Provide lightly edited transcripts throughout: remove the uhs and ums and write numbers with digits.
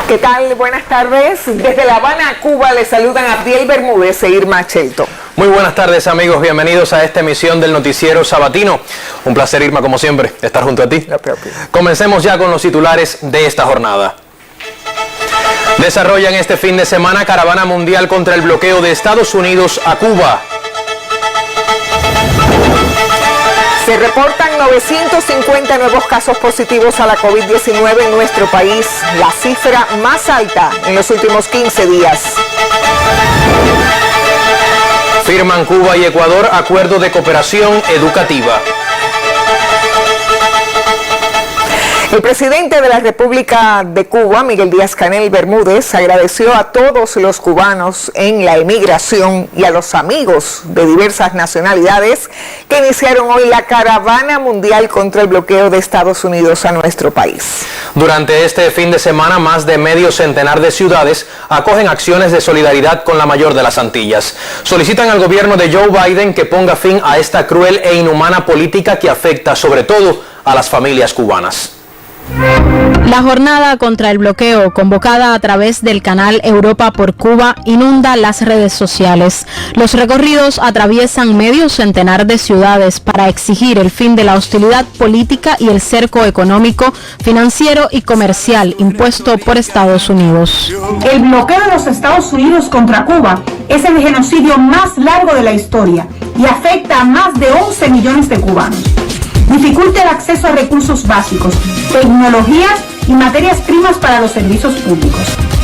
¿Qué tal? Buenas tardes. Desde La Habana, Cuba, les saludan Abdiel Bermúdez e Irma Chelto. Muy buenas tardes, amigos. Bienvenidos a esta emisión del Noticiero Sabatino. Un placer, Irma, como siempre, estar junto a ti. Comencemos ya con los titulares de esta jornada. Desarrollan este fin de semana caravana mundial contra el bloqueo de Estados Unidos a Cuba. Se reportan 950 nuevos casos positivos a la COVID-19 en nuestro país, la cifra más alta en los últimos 15 días. Firman Cuba y Ecuador acuerdo de cooperación educativa. El presidente de la República de Cuba, Miguel Díaz-Canel Bermúdez, agradeció a todos los cubanos en la emigración y a los amigos de diversas nacionalidades que iniciaron hoy la caravana mundial contra el bloqueo de Estados Unidos a nuestro país. Durante este fin de semana, más de medio centenar de ciudades acogen acciones de solidaridad con la mayor de las Antillas. Solicitan al gobierno de Joe Biden que ponga fin a esta cruel e inhumana política que afecta sobre todo a las familias cubanas. La jornada contra el bloqueo, convocada a través del canal Europa por Cuba, inunda las redes sociales. Los recorridos atraviesan medio centenar de ciudades para exigir el fin de la hostilidad política y el cerco económico, financiero y comercial impuesto por Estados Unidos. El bloqueo de los Estados Unidos contra Cuba es el genocidio más largo de la historia y afecta a más de 11 millones de cubanos. Dificulta el acceso a recursos básicos, tecnologías y materias primas para los servicios públicos.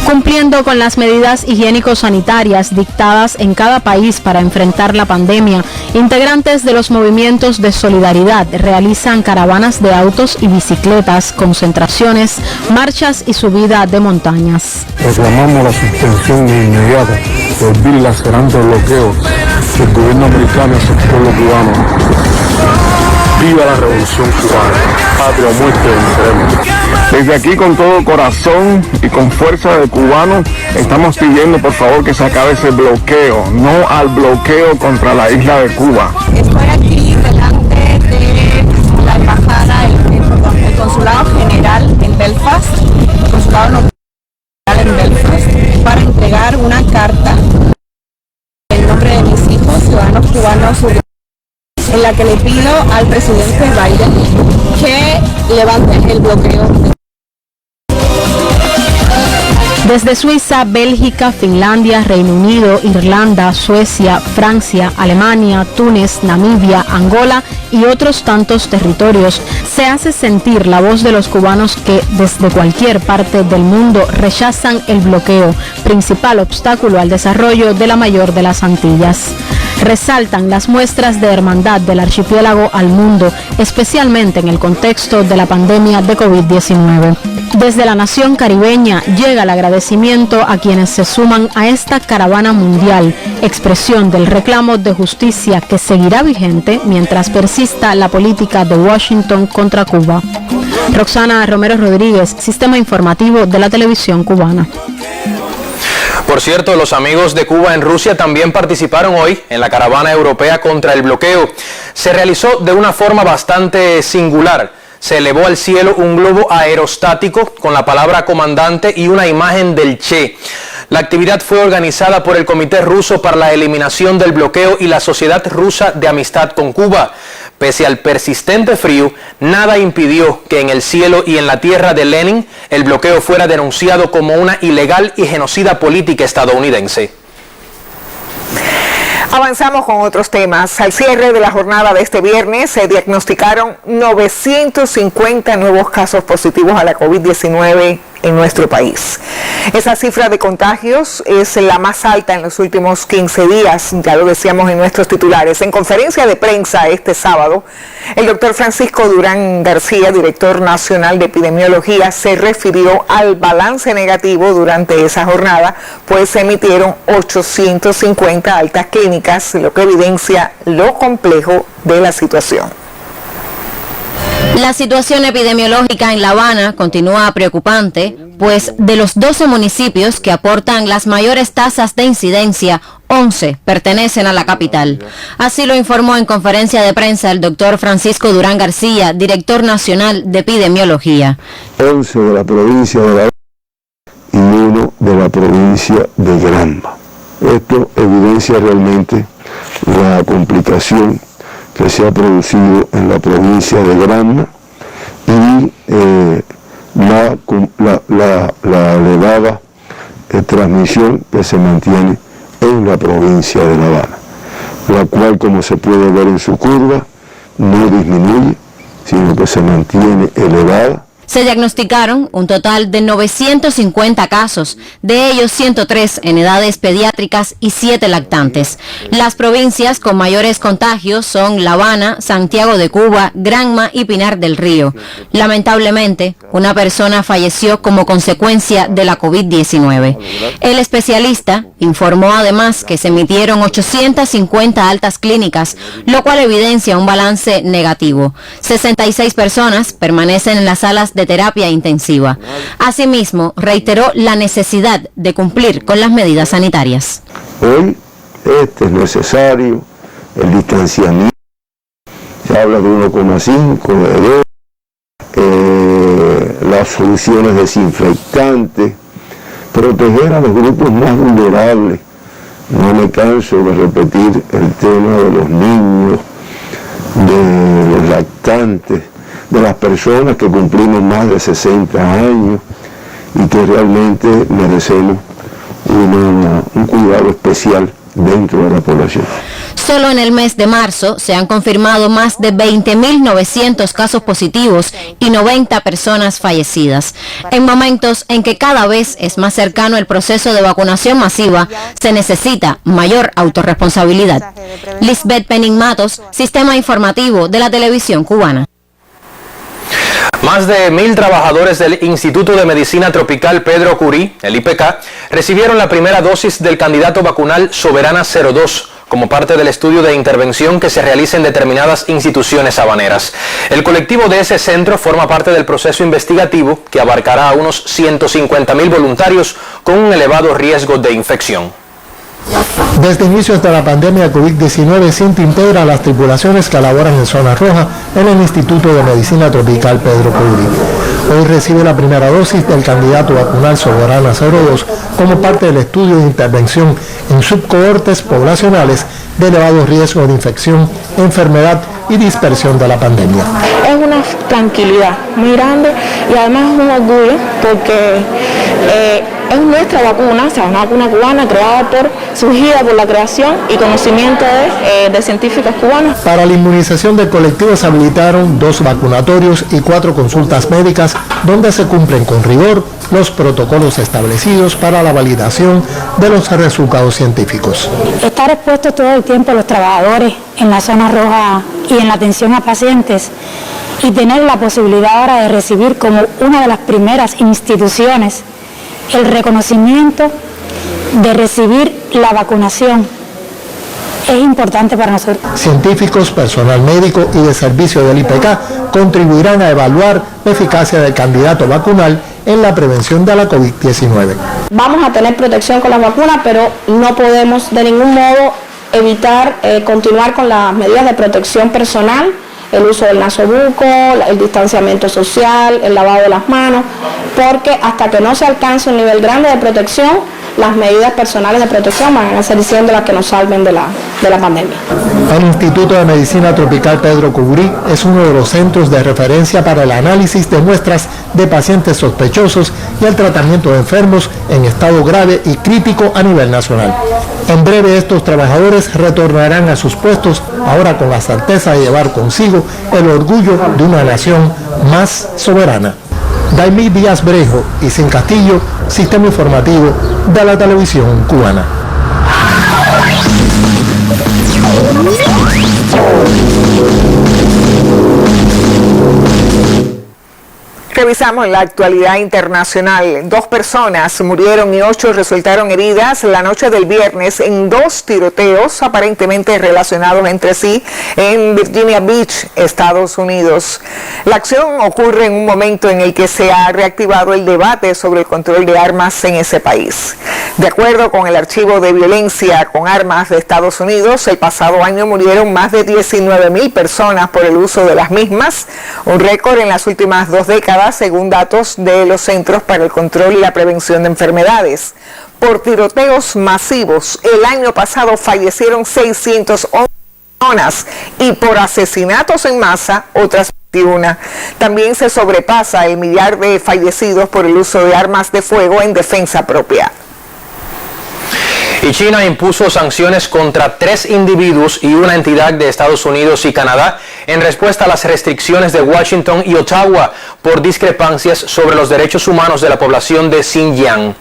Cumpliendo con las medidas higiénico-sanitarias dictadas en cada país para enfrentar la pandemia, integrantes de los movimientos de solidaridad realizan caravanas de autos y bicicletas, concentraciones, marchas y subida de montañas. Reclamamos la suspensión inmediata del lacerante bloqueo del gobierno americano hacia el pueblo cubano. ¡Viva la revolución cubana! ¡Patria o muerte venceremos! Desde aquí, con todo corazón y con fuerza de cubanos, estamos pidiendo por favor que se acabe ese bloqueo, no al bloqueo contra la isla de Cuba. Estoy aquí delante de la embajada, el consulado general en Belfast, el consulado general en Belfast, para entregar una carta en nombre de mis hijos, ciudadanos cubanos, en la que le pido al presidente Biden que levante el bloqueo. Desde Suiza, Bélgica, Finlandia, Reino Unido, Irlanda, Suecia, Francia, Alemania, Túnez, Namibia, Angola y otros tantos territorios, se hace sentir la voz de los cubanos que desde cualquier parte del mundo rechazan el bloqueo, principal obstáculo al desarrollo de la mayor de las Antillas. Resaltan las muestras de hermandad del archipiélago al mundo, especialmente en el contexto de la pandemia de COVID-19. Desde la nación caribeña llega el agradecimiento a quienes se suman a esta caravana mundial, expresión del reclamo de justicia que seguirá vigente mientras persista la política de Washington contra Cuba. Roxana Romero Rodríguez, Sistema Informativo de la Televisión Cubana. Por cierto, los amigos de Cuba en Rusia también participaron hoy en la caravana europea contra el bloqueo. Se realizó de una forma bastante singular. Se elevó al cielo un globo aerostático con la palabra comandante y una imagen del Che. La actividad fue organizada por el Comité Ruso para la Eliminación del Bloqueo y la Sociedad Rusa de Amistad con Cuba. Pese al persistente frío, nada impidió que en el cielo y en la tierra de Lenin el bloqueo fuera denunciado como una ilegal y genocida política estadounidense. Avanzamos con otros temas. Al cierre de la jornada de este viernes se diagnosticaron 950 nuevos casos positivos a la COVID-19 en nuestro país. Esa cifra de contagios es la más alta en los últimos 15 días, ya lo decíamos en nuestros titulares. En conferencia de prensa este sábado, el doctor Francisco Durán García, director nacional de epidemiología, se refirió al balance negativo durante esa jornada, pues se emitieron 850 altas clínicas, lo que evidencia lo complejo de la situación. La situación epidemiológica en La Habana continúa preocupante, pues de los 12 municipios que aportan las mayores tasas de incidencia, 11 pertenecen a la capital. Así lo informó en conferencia de prensa el doctor Francisco Durán García, director nacional de epidemiología. 11 de la provincia de La Habana y 1 de la provincia de Granma. Esto evidencia realmente la complicación que se ha producido en la provincia de Granma y la elevada transmisión que se mantiene en la provincia de La Habana, la cual, como se puede ver en su curva, no disminuye, sino que se mantiene elevada. Se diagnosticaron un total de 950 casos, de ellos 103 en edades pediátricas y 7 lactantes. Las provincias con mayores contagios son La Habana, Santiago de Cuba, Granma y Pinar del Río. Lamentablemente, una persona falleció como consecuencia de la COVID-19. El especialista informó además que se emitieron 850 altas clínicas, lo cual evidencia un balance negativo. 66 personas permanecen en las salas de terapia intensiva. Asimismo, reiteró la necesidad de cumplir con las medidas sanitarias. Hoy es necesario el distanciamiento, se habla de 1,5, de 2, las soluciones desinfectantes, proteger a los grupos más vulnerables. No me canso de repetir el tema de los niños, de los lactantes, de las personas que cumplimos más de 60 años y que realmente merecemos un cuidado especial dentro de la población. Solo en el mes de marzo se han confirmado más de 20.900 casos positivos y 90 personas fallecidas. En momentos en que cada vez es más cercano el proceso de vacunación masiva, se necesita mayor autorresponsabilidad. Lisbeth Penin Matos, Sistema Informativo de la Televisión Cubana. Más de 1.000 trabajadores del Instituto de Medicina Tropical Pedro Curí, el IPK, recibieron la primera dosis del candidato vacunal Soberana 02 como parte del estudio de intervención que se realiza en determinadas instituciones habaneras. El colectivo de ese centro forma parte del proceso investigativo que abarcará a unos 150.000 voluntarios con un elevado riesgo de infección. Desde inicios de la pandemia COVID-19, Cinti integra las tripulaciones que laboran en zona roja en el Instituto de Medicina Tropical Pedro Curí. Hoy recibe la primera dosis del candidato vacunal Soberana 02 como parte del estudio de intervención en subcohortes poblacionales de elevado riesgo de infección, enfermedad y dispersión de la pandemia. Es una tranquilidad muy grande y además es un orgullo porque es nuestra vacuna, o sea, una vacuna cubana surgida por la creación y conocimiento de científicos cubanos. Para la inmunización del colectivo se habilitaron 2 vacunatorios y 4 consultas médicas donde se cumplen con rigor los protocolos establecidos para la validación de los resultados científicos. Estar expuestos todo el tiempo a los trabajadores en la zona roja y en la atención a pacientes y tener la posibilidad ahora de recibir como una de las primeras instituciones el reconocimiento de recibir la vacunación es importante para nosotros. Científicos, personal médico y de servicio del IPK contribuirán a evaluar la eficacia del candidato vacunal en la prevención de la COVID-19. Vamos a tener protección con las vacunas, pero no podemos de ningún modo evitar continuar con las medidas de protección personal, el uso del nasobuco, el distanciamiento social, el lavado de las manos, porque hasta que no se alcance un nivel grande de protección, las medidas personales de protección van a ser siendo las que nos salven de la pandemia. El Instituto de Medicina Tropical Pedro Curí es uno de los centros de referencia para el análisis de muestras de pacientes sospechosos y el tratamiento de enfermos en estado grave y crítico a nivel nacional. En breve estos trabajadores retornarán a sus puestos, ahora con la certeza de llevar consigo el orgullo de una nación más soberana. Daimí Díaz Brejo y Sin Castillo, Sistema Informativo de la Televisión Cubana. Revisamos la actualidad internacional. 2 personas murieron y 8 resultaron heridas la noche del viernes en 2 tiroteos aparentemente relacionados entre sí en Virginia Beach, Estados Unidos. La acción ocurre en un momento en el que se ha reactivado el debate sobre el control de armas en ese país. De acuerdo con el Archivo de Violencia con Armas de Estados Unidos, el pasado año murieron más de 19,000 personas por el uso de las mismas, un récord en las últimas 2 décadas según datos de los Centros para el Control y la Prevención de Enfermedades. Por tiroteos masivos, el año pasado fallecieron 611 personas y por asesinatos en masa, otras 21. También se sobrepasa el millar de fallecidos por el uso de armas de fuego en defensa propia. Y China impuso sanciones contra 3 individuos y una entidad de Estados Unidos y Canadá en respuesta a las restricciones de Washington y Ottawa por discrepancias sobre los derechos humanos de la población de Xinjiang.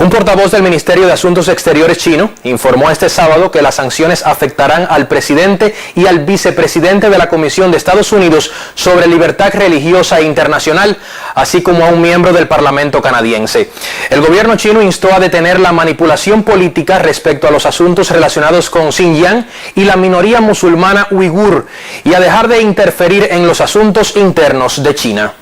Un portavoz del Ministerio de Asuntos Exteriores chino informó este sábado que las sanciones afectarán al presidente y al vicepresidente de la Comisión de Estados Unidos sobre Libertad Religiosa Internacional, así como a un miembro del Parlamento canadiense. El gobierno chino instó a detener la manipulación política respecto a los asuntos relacionados con Xinjiang y la minoría musulmana uigur y a dejar de interferir en los asuntos internos de China.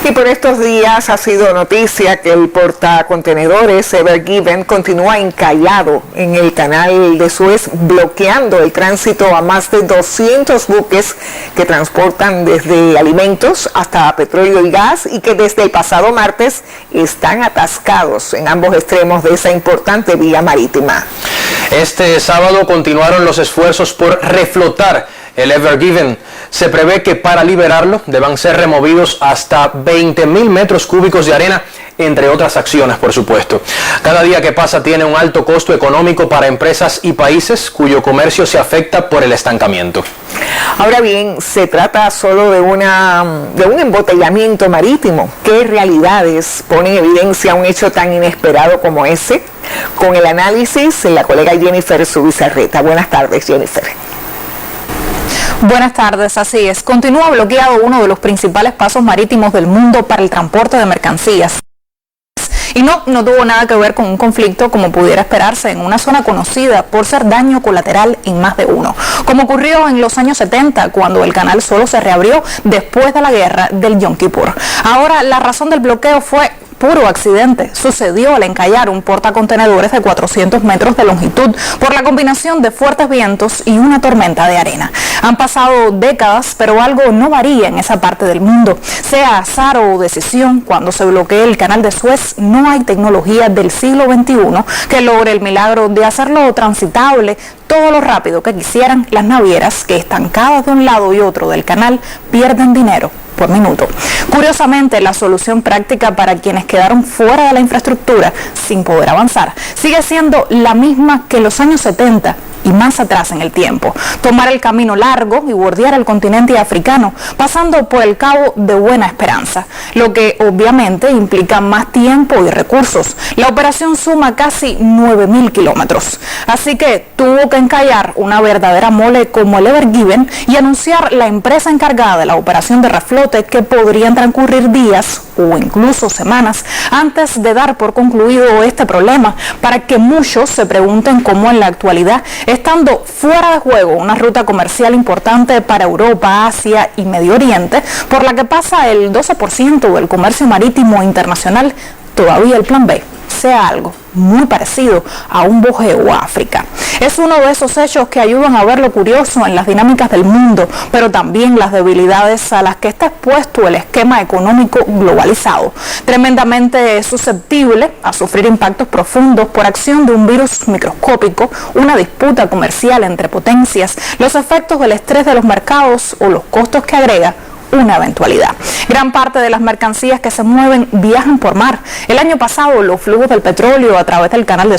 Y por estos días ha sido noticia que el portacontenedores Ever Given continúa encallado en el canal de Suez, bloqueando el tránsito a más de 200 buques que transportan desde alimentos hasta petróleo y gas y que desde el pasado martes están atascados en ambos extremos de esa importante vía marítima. Este sábado continuaron los esfuerzos por reflotar el Ever Given. Se prevé que para liberarlo deban ser removidos hasta 20,000 metros cúbicos de arena, entre otras acciones, por supuesto. Cada día que pasa tiene un alto costo económico para empresas y países cuyo comercio se afecta por el estancamiento. Ahora bien, se trata solo de un embotellamiento marítimo. ¿Qué realidades pone en evidencia un hecho tan inesperado como ese? Con el análisis, la colega Jennifer Zubizarreta. Buenas tardes, Jennifer. Buenas tardes, así es. Continúa bloqueado uno de los principales pasos marítimos del mundo para el transporte de mercancías. Y no tuvo nada que ver con un conflicto como pudiera esperarse en una zona conocida por ser daño colateral en más de uno, como ocurrió en los años 70 cuando el canal solo se reabrió después de la guerra del Yom Kippur. Ahora la razón del bloqueo fue puro accidente. Sucedió al encallar un portacontenedores de 400 metros de longitud por la combinación de fuertes vientos y una tormenta de arena. Han pasado décadas, pero algo no varía en esa parte del mundo. Sea azar o decisión, cuando se bloquee el canal de Suez, no hay tecnología del siglo XXI que logre el milagro de hacerlo transitable todo lo rápido que quisieran las navieras que, estancadas de un lado y otro del canal, pierden dinero por minuto. Curiosamente, la solución práctica para quienes quedaron fuera de la infraestructura sin poder avanzar sigue siendo la misma que en los años 70 y más atrás en el tiempo: tomar el camino largo y bordear el continente africano, pasando por el Cabo de Buena Esperanza, lo que obviamente implica más tiempo y recursos. La operación suma casi 9,000 kilómetros, así que tuvo que encallar una verdadera mole como el Ever Given y anunciar la empresa encargada de la operación de reflote que podrían transcurrir días o incluso semanas antes de dar por concluido este problema, para que muchos se pregunten cómo en la actualidad, estando fuera de juego una ruta comercial importante para Europa, Asia y Medio Oriente, por la que pasa el 12% del comercio marítimo internacional, todavía el plan B sea algo muy parecido a un bojeo a África. Es uno de esos hechos que ayudan a ver lo curioso en las dinámicas del mundo, pero también las debilidades a las que está expuesto el esquema económico globalizado, tremendamente susceptible a sufrir impactos profundos por acción de un virus microscópico, una disputa comercial entre potencias, los efectos del estrés de los mercados o los costos que agrega una eventualidad. Gran parte de las mercancías que se mueven viajan por mar. El año pasado, los flujos del petróleo a través del canal de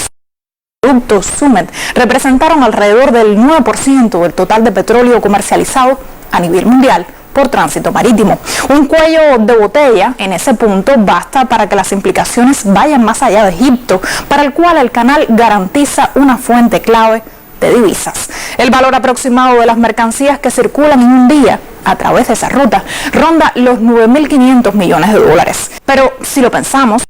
productos Summit representaron alrededor del 9% del total de petróleo comercializado a nivel mundial por tránsito marítimo. Un cuello de botella en ese punto basta para que las implicaciones vayan más allá de Egipto, para el cual el canal garantiza una fuente clave de divisas. El valor aproximado de las mercancías que circulan en un día a través de esa ruta ronda los 9.500 millones de dólares. Pero si lo pensamos,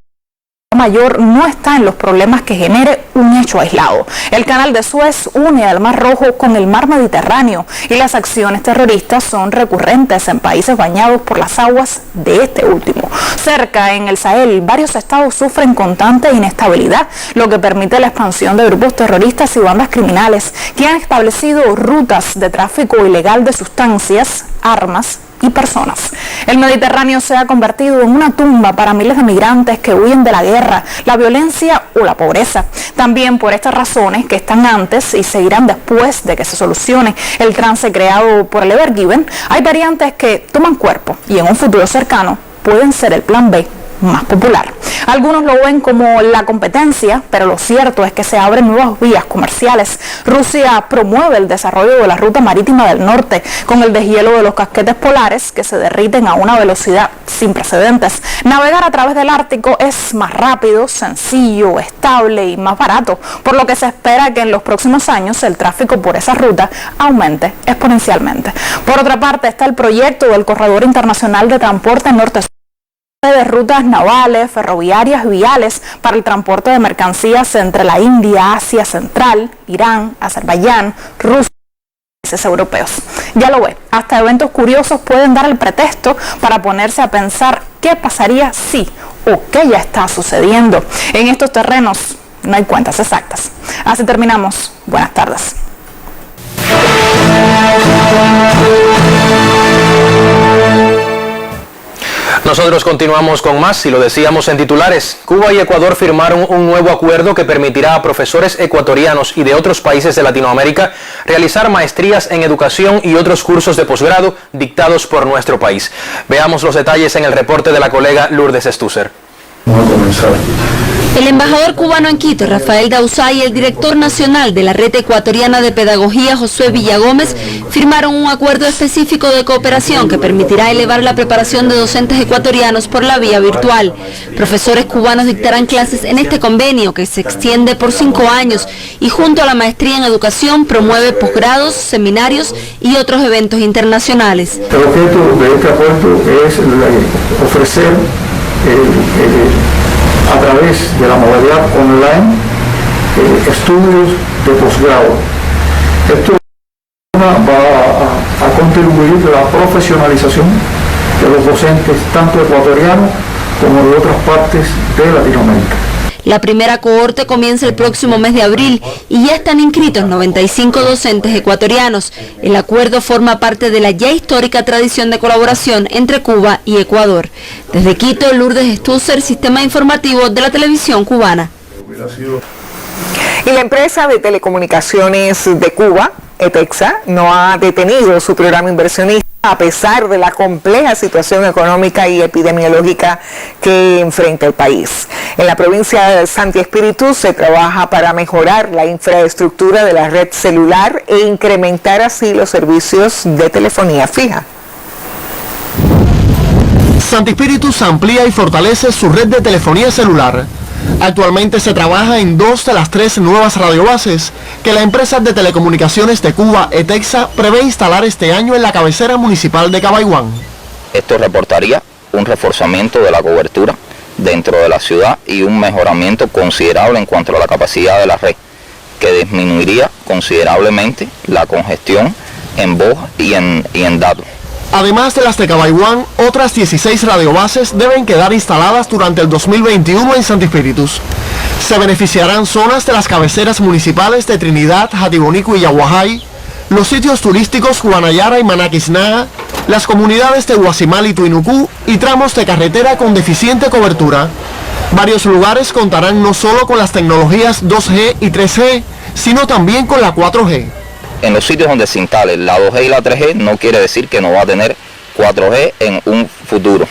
mayor no está en los problemas que genere un hecho aislado. El canal de Suez une al Mar Rojo con el Mar Mediterráneo y las acciones terroristas son recurrentes en países bañados por las aguas de este último. Cerca, en el Sahel, varios estados sufren constante inestabilidad, lo que permite la expansión de grupos terroristas y bandas criminales que han establecido rutas de tráfico ilegal de sustancias, armas y personas. El Mediterráneo se ha convertido en una tumba para miles de migrantes que huyen de la guerra, la violencia o la pobreza. También por estas razones que están antes y seguirán después de que se solucione el trance creado por el Ever Given, hay variantes que toman cuerpo y en un futuro cercano pueden ser el plan B más popular. Algunos lo ven como la competencia, pero lo cierto es que se abren nuevas vías comerciales. Rusia promueve el desarrollo de la ruta marítima del norte con el deshielo de los casquetes polares que se derriten a una velocidad sin precedentes. Navegar a través del Ártico es más rápido, sencillo, estable y más barato, por lo que se espera que en los próximos años el tráfico por esa ruta aumente exponencialmente. Por otra parte está el proyecto del Corredor Internacional de Transporte Norte-Sur, de rutas navales, ferroviarias y viales para el transporte de mercancías entre la India, Asia Central, Irán, Azerbaiyán, Rusia y países europeos. Ya lo ve, hasta eventos curiosos pueden dar el pretexto para ponerse a pensar qué pasaría si o qué ya está sucediendo. En estos terrenos no hay cuentas exactas. Así terminamos. Buenas tardes. Nosotros continuamos con más y lo decíamos en titulares. Cuba y Ecuador firmaron un nuevo acuerdo que permitirá a profesores ecuatorianos y de otros países de Latinoamérica realizar maestrías en educación y otros cursos de posgrado dictados por nuestro país. Veamos los detalles en el reporte de la colega Lourdes Estúcer. Vamos a comenzar. El embajador cubano en Quito, Rafael Dauzá, y el director nacional de la Red Ecuatoriana de Pedagogía, Josué Villagómez, firmaron un acuerdo específico de cooperación que permitirá elevar la preparación de docentes ecuatorianos por la vía virtual. Profesores cubanos dictarán clases en este convenio que se extiende por 5 años y junto a la maestría en educación promueve posgrados, seminarios y otros eventos internacionales. El objeto de este acuerdo es ofrecer a través de la modalidad online estudios de posgrado. Esto va a contribuir a la profesionalización de los docentes tanto ecuatorianos como de otras partes de Latinoamérica. La primera cohorte comienza el próximo mes de abril y ya están inscritos 95 docentes ecuatorianos. El acuerdo forma parte de la ya histórica tradición de colaboración entre Cuba y Ecuador. Desde Quito, Lourdes Estúcer, Sistema Informativo de la Televisión Cubana. Y la empresa de telecomunicaciones de Cuba, ETEXA, no ha detenido su programa inversionista a pesar de la compleja situación económica y epidemiológica que enfrenta el país. En la provincia de Santi Espíritu se trabaja para mejorar la infraestructura de la red celular e incrementar así los servicios de telefonía fija. Santi Espíritu amplía y fortalece su red de telefonía celular. Actualmente se trabaja en 2 de las 3 nuevas radiobases que la empresa de telecomunicaciones de Cuba, ETEXA, prevé instalar este año en la cabecera municipal de Cabaiguán. Esto reportaría un reforzamiento de la cobertura dentro de la ciudad y un mejoramiento considerable en cuanto a la capacidad de la red, que disminuiría considerablemente la congestión en voz y en datos. Además de las de Cabaiguán, otras 16 radiobases deben quedar instaladas durante el 2021 en Santi Espíritus. Se beneficiarán zonas de las cabeceras municipales de Trinidad, Jatibonico y Yaguajay, los sitios turísticos Guanayara y Manaquisnaga, las comunidades de Guasimal y Tuinucú y tramos de carretera con deficiente cobertura. Varios lugares contarán no solo con las tecnologías 2G y 3G, sino también con la 4G. En los sitios donde se instale la 2G y la 3G no quiere decir que no va a tener 4G en un futuro.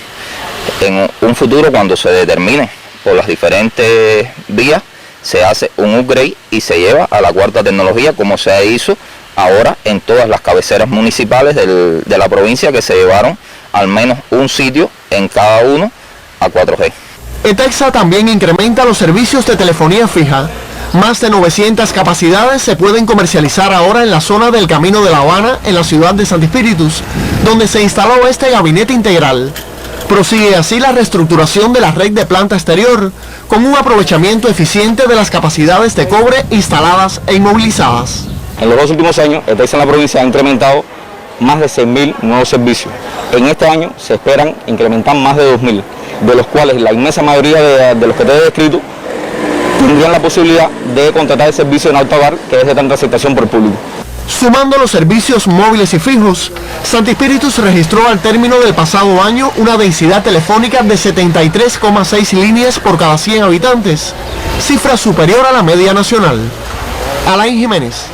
En un futuro, cuando se determine por las diferentes vías, se hace un upgrade y se lleva a la 4ª tecnología, como se hizo ahora en todas las cabeceras municipales de la provincia, que se llevaron al menos un sitio en cada uno a 4G. ETEXA también incrementa los servicios de telefonía fija. Más de 900 capacidades se pueden comercializar ahora en la zona del Camino de La Habana, en la ciudad de Santi Espíritus, donde se instaló este gabinete integral. Prosigue así la reestructuración de la red de planta exterior, con un aprovechamiento eficiente de las capacidades de cobre instaladas e inmovilizadas. En los 2 últimos años, el país en la provincia ha incrementado más de 6.000 nuevos servicios. En este año se esperan incrementar más de 2.000, de los cuales la inmensa mayoría de los que te he descrito tendrían la posibilidad de contratar el servicio en alto hogar, que es de tanta aceptación por el público. Sumando los servicios móviles y fijos, Santi Espíritus registró al término del pasado año una densidad telefónica de 73,6 líneas por cada 100 habitantes, cifra superior a la media nacional. Alain Jiménez,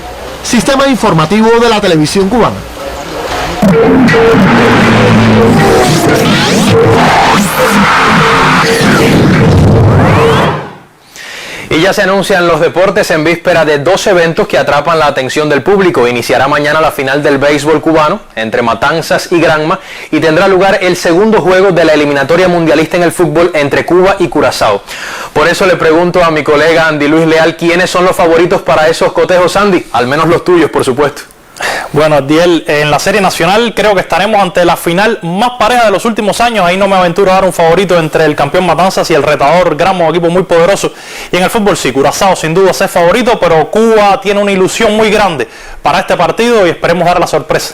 Sistema Informativo de la Televisión Cubana. Y ya se anuncian los deportes en víspera de 2 eventos que atrapan la atención del público. Iniciará mañana la final del béisbol cubano entre Matanzas y Granma y tendrá lugar el segundo juego de la eliminatoria mundialista en el fútbol entre Cuba y Curazao. Por eso le pregunto a mi colega Andy Luis Leal quiénes son los favoritos para esos cotejos, Andy, al menos los tuyos, por supuesto. Bueno, Adiel, en la Serie Nacional creo que estaremos ante la final más pareja de los últimos años. Ahí no me aventuro a dar un favorito entre el campeón Matanzas y el retador Granma, un equipo muy poderoso. Y en el fútbol sí, Curazao sin duda es favorito, pero Cuba tiene una ilusión muy grande para este partido y esperemos dar la sorpresa.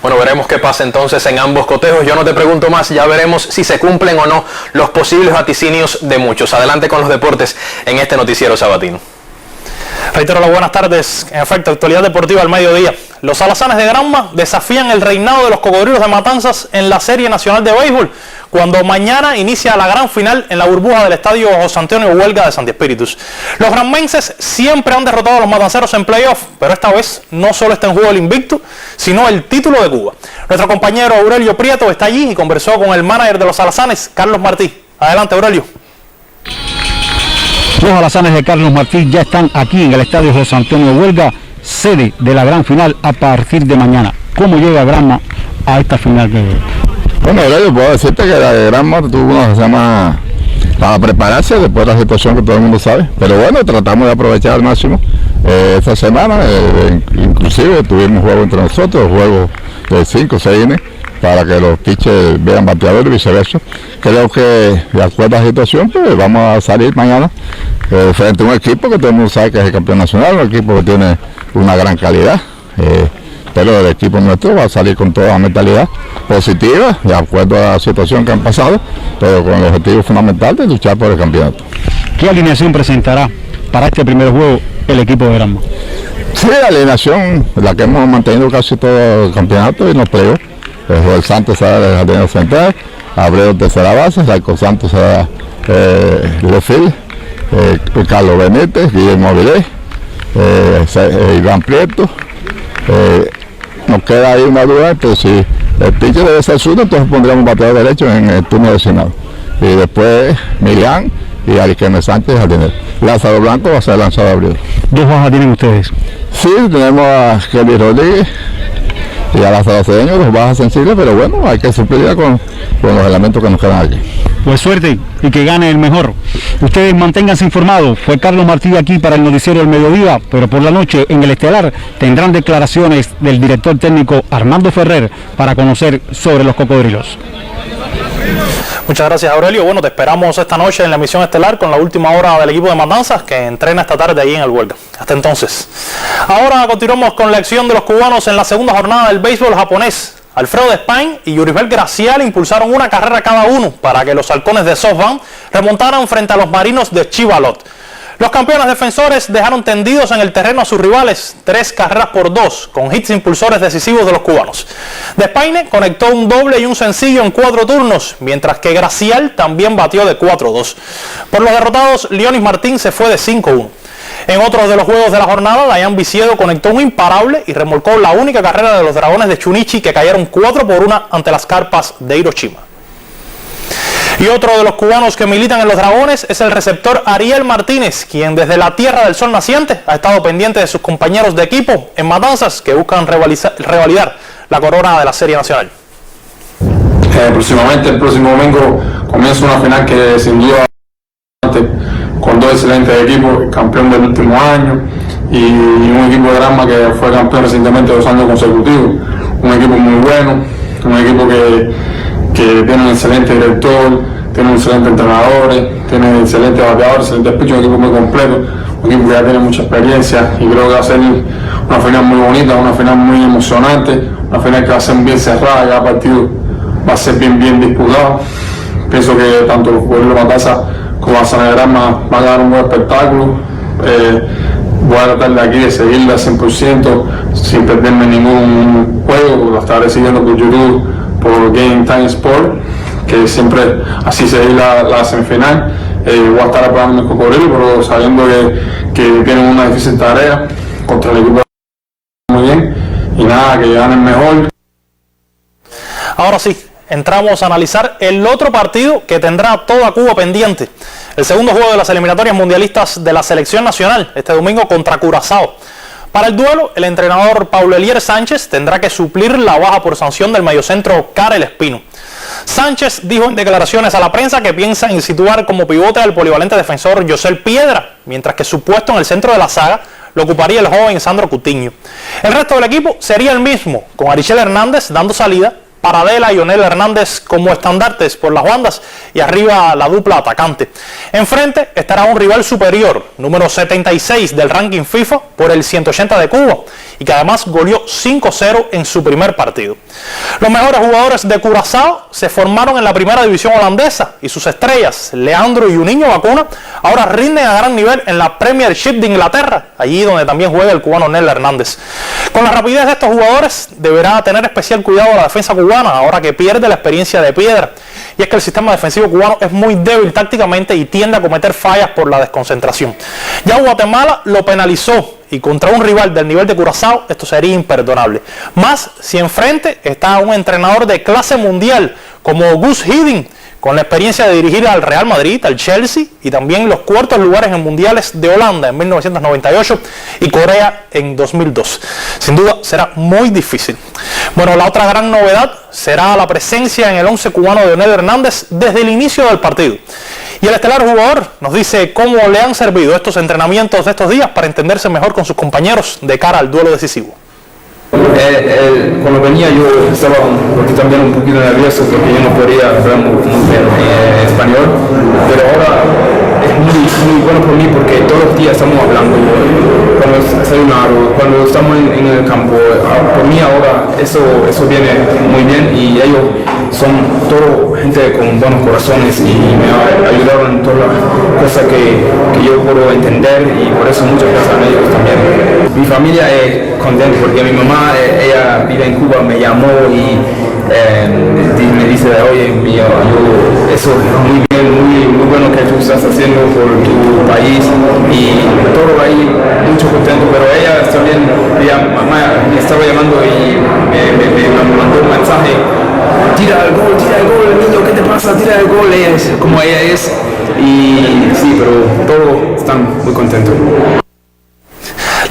Bueno, veremos qué pasa entonces en ambos cotejos. Yo no te pregunto más, ya veremos si se cumplen o no los posibles vaticinios de muchos. Adelante con los deportes en este noticiero sabatino. Reitero las buenas tardes. En efecto, actualidad deportiva al mediodía. Los alazanes de Granma desafían el reinado de los cocodrilos de Matanzas en la Serie Nacional de Béisbol, cuando mañana inicia la gran final en la burbuja del estadio José Antonio Huelga de Santi Espíritus. Los granmenses siempre han derrotado a los matanceros en playoff, pero esta vez no solo está en juego el invicto, sino el título de Cuba. Nuestro compañero Aurelio Prieto está allí y conversó con el manager de los alazanes, Carlos Martí. Adelante, Aurelio. Los alazanes de Carlos Martí ya están aquí en el estadio José Antonio Huelga, sede de la gran final a partir de mañana. ¿Cómo llega Granma a esta final? Bueno, yo puedo decirte que la de Granma tuvo una semana para prepararse después de la situación que todo el mundo sabe. Pero bueno, tratamos de aprovechar al máximo esta semana. Inclusive tuvimos juegos entre nosotros, juegos de 5 o 6 innings, para que los pitchers vean bateadores y viceversa. Creo que de acuerdo a la situación, pues vamos a salir mañana frente a un equipo que todo el mundo sabe que es el campeón nacional, un equipo que tiene una gran calidad, pero el equipo nuestro va a salir con toda la mentalidad positiva, de acuerdo a la situación que han pasado, pero con el objetivo fundamental de luchar por el campeonato. ¿Qué alineación presentará para este primer juego el equipo de Granma? Sí, la alineación, la que hemos mantenido casi todo el campeonato y nos plegó. Joel Santos será el jardinero central, Abreu tercera base, Raico Santos será Lefil, Carlos Benítez, Guillermo Avilés, Iván Prieto. Nos queda ahí una duda, entonces si el pitcher debe ser zurdo, entonces pondríamos bateador derecho en el turno designado. Y después Milián y Ariqueme Sánchez jardinero. Lázaro Blanco va a ser lanzado a Abreu. ¿Dos bajas tienen ustedes? Sí, tenemos a Kelly Rodríguez y a Lázaro Cedeño, 2 bajas sensibles, pero bueno, hay que suplirla con los elementos que nos quedan aquí. Pues suerte y que gane el mejor. Ustedes manténganse informados. Fue Carlos Martí aquí para el noticiero del mediodía, pero por la noche en el Estelar tendrán declaraciones del director técnico Armando Ferrer para conocer sobre los cocodrilos. Muchas gracias, Aurelio. Bueno, te esperamos esta noche en la emisión estelar con la última hora del equipo de Matanzas que entrena esta tarde allí en el Huelga. Hasta entonces. Ahora continuamos con la acción de los cubanos en la segunda jornada del béisbol japonés. Alfredo Despaigne y Yuribel Gracial impulsaron una carrera cada uno para que los halcones de SoftBank remontaran frente a los marinos de Chivalot. Los campeones defensores dejaron tendidos en el terreno a sus rivales 3-2 con hits impulsores decisivos de los cubanos. Despaigne conectó un doble y un sencillo en 4 turnos, mientras que Gracial también batió de 4-2. Por los derrotados, Leonis Martín se fue de 5-1. En otros de los juegos de la jornada, Dayan Viciedo conectó un imparable y remolcó la única carrera de los Dragones de Chunichi, que cayeron 4-1 ante las carpas de Hiroshima. Y otro de los cubanos que militan en los Dragones es el receptor Ariel Martínez, quien desde la Tierra del Sol naciente ha estado pendiente de sus compañeros de equipo en Matanzas que buscan revalidar la corona de la Serie Nacional. Próximamente, el próximo domingo, comienza una final que sin duda con dos excelentes equipos, el campeón del último año y un equipo de Granma que fue campeón recientemente 2 años consecutivos. Un equipo muy bueno, un equipo que tiene un excelente director, tiene un excelente entrenador, tiene excelentes bateadores, excelentes pitchers, un equipo muy completo, un equipo que ya tiene mucha experiencia y creo que va a ser una final muy bonita, una final muy emocionante, una final que va a ser bien cerrada, cada partido va a ser bien disputado. Pienso que tanto los jugadores de Matanza como la Sana de Granma van a dar un buen espectáculo. Voy a tratar de aquí de seguirla al 100% sin perderme ningún juego, lo estaré siguiendo por YouTube, por Game Time Sport, que siempre así seguí la semifinal. Voy a estar apoyando mis cocodrilos, pero sabiendo que tienen una difícil tarea contra el equipo muy bien y nada, que ganen mejor. Ahora sí, entramos a analizar el otro partido que tendrá toda Cuba pendiente. El segundo juego de las eliminatorias mundialistas de la selección nacional, este domingo contra Curazao. Para el duelo, el entrenador Paulo Elier Sánchez tendrá que suplir la baja por sanción del mediocentro Karel Espino. Sánchez dijo en declaraciones a la prensa que piensa en situar como pivote al polivalente defensor Yosel Piedra, mientras que su puesto en el centro de la saga lo ocuparía el joven Sandro Cutiño. El resto del equipo sería el mismo, con Arichel Hernández dando salida, Paradela y Onel Hernández como estandartes por las bandas y arriba la dupla atacante. Enfrente estará un rival superior, número 76 del ranking FIFA por el 180 de Cuba y que además goleó 5-0 en su primer partido. Los mejores jugadores de Curazao se formaron en la primera división holandesa y sus estrellas, Leandro y Juninho Vacuna, ahora rinden a gran nivel en la Premiership de Inglaterra, allí donde también juega el cubano Onel Hernández. Con la rapidez de estos jugadores deberá tener especial cuidado la defensa cubana, ahora que pierde la experiencia de Piedra, y es que el sistema defensivo cubano es muy débil tácticamente y tiende a cometer fallas por la desconcentración. Ya Guatemala lo penalizó y contra un rival del nivel de Curazao esto sería imperdonable, más si enfrente está un entrenador de clase mundial como Gus Hiddink, con la experiencia de dirigir al Real Madrid, al Chelsea y también los cuartos lugares en mundiales de Holanda en 1998 y Corea en 2002. Sin duda será muy difícil. Bueno, la otra gran novedad será la presencia en el 11 cubano de Onel Hernández desde el inicio del partido. Y el estelar jugador nos dice cómo le han servido estos entrenamientos de estos días para entenderse mejor con sus compañeros de cara al duelo decisivo. Cuando venía yo estaba también un poquito nervioso porque yo no podía hablar muy bien español, pero ahora es muy bueno por mí porque todos los días estamos hablando, cuando desayunamos, cuando estamos en el campo. Por mí ahora eso viene muy bien y ellos son todo gente con buenos corazones y me ayudaron en todas las cosas que yo puedo entender y por eso muchas gracias a ellos también. Mi familia es contenta porque mi mamá ella vive en Cuba, me llamó y me dice, oye, eso es muy bien, muy bueno que tú estás haciendo por tu país y todo ahí, mucho contento, pero ella también me estaba llamando y me mandó un mensaje, tira el gol, niño, ¿qué te pasa? Tira el gol, ella es como ella es y sí, pero todos están muy contentos.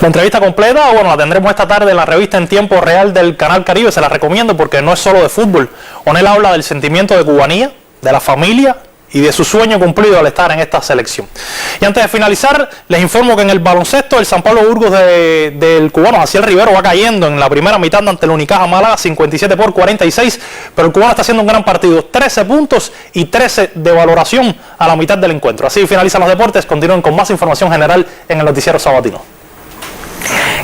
La entrevista completa, bueno, la tendremos esta tarde en la revista En Tiempo Real del Canal Caribe, se la recomiendo porque no es solo de fútbol. Onel habla del sentimiento de cubanía, de la familia y de su sueño cumplido al estar en esta selección. Y antes de finalizar, les informo que en el baloncesto el San Pablo Burgos del cubano Jaciel Rivero va cayendo en la primera mitad ante el Unicaja Málaga, 57-46, pero el cubano está haciendo un gran partido, 13 puntos y 13 de valoración a la mitad del encuentro. Así finalizan los deportes, continúen con más información general en el noticiero sabatino.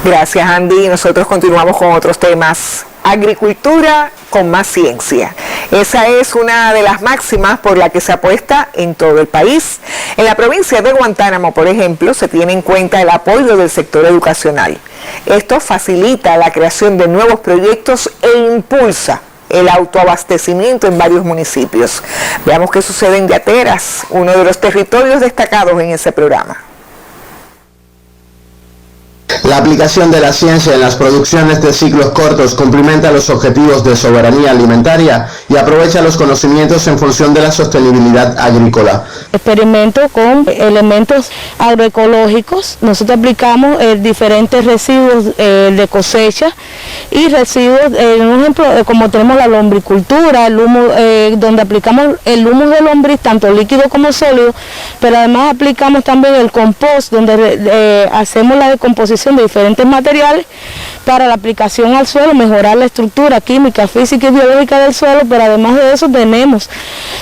Gracias, Andy. Nosotros continuamos con otros temas. Agricultura con más ciencia. Esa es una de las máximas por la que se apuesta en todo el país. En la provincia de Guantánamo, por ejemplo, se tiene en cuenta el apoyo del sector educacional. Esto facilita la creación de nuevos proyectos e impulsa el autoabastecimiento en varios municipios. Veamos qué sucede en Yateras, uno de los territorios destacados en ese programa. La aplicación de la ciencia en las producciones de ciclos cortos cumplimenta los objetivos de soberanía alimentaria y aprovecha los conocimientos en función de la sostenibilidad agrícola. Experimento con elementos agroecológicos. Nosotros aplicamos diferentes residuos de cosecha y residuos, un ejemplo, como tenemos la lombricultura, el humo, donde aplicamos el humus de lombriz, tanto líquido como sólido, pero además aplicamos también el compost, donde hacemos la decomposición de diferentes materiales para la aplicación al suelo, mejorar la estructura química, física y biológica del suelo, pero además de eso tenemos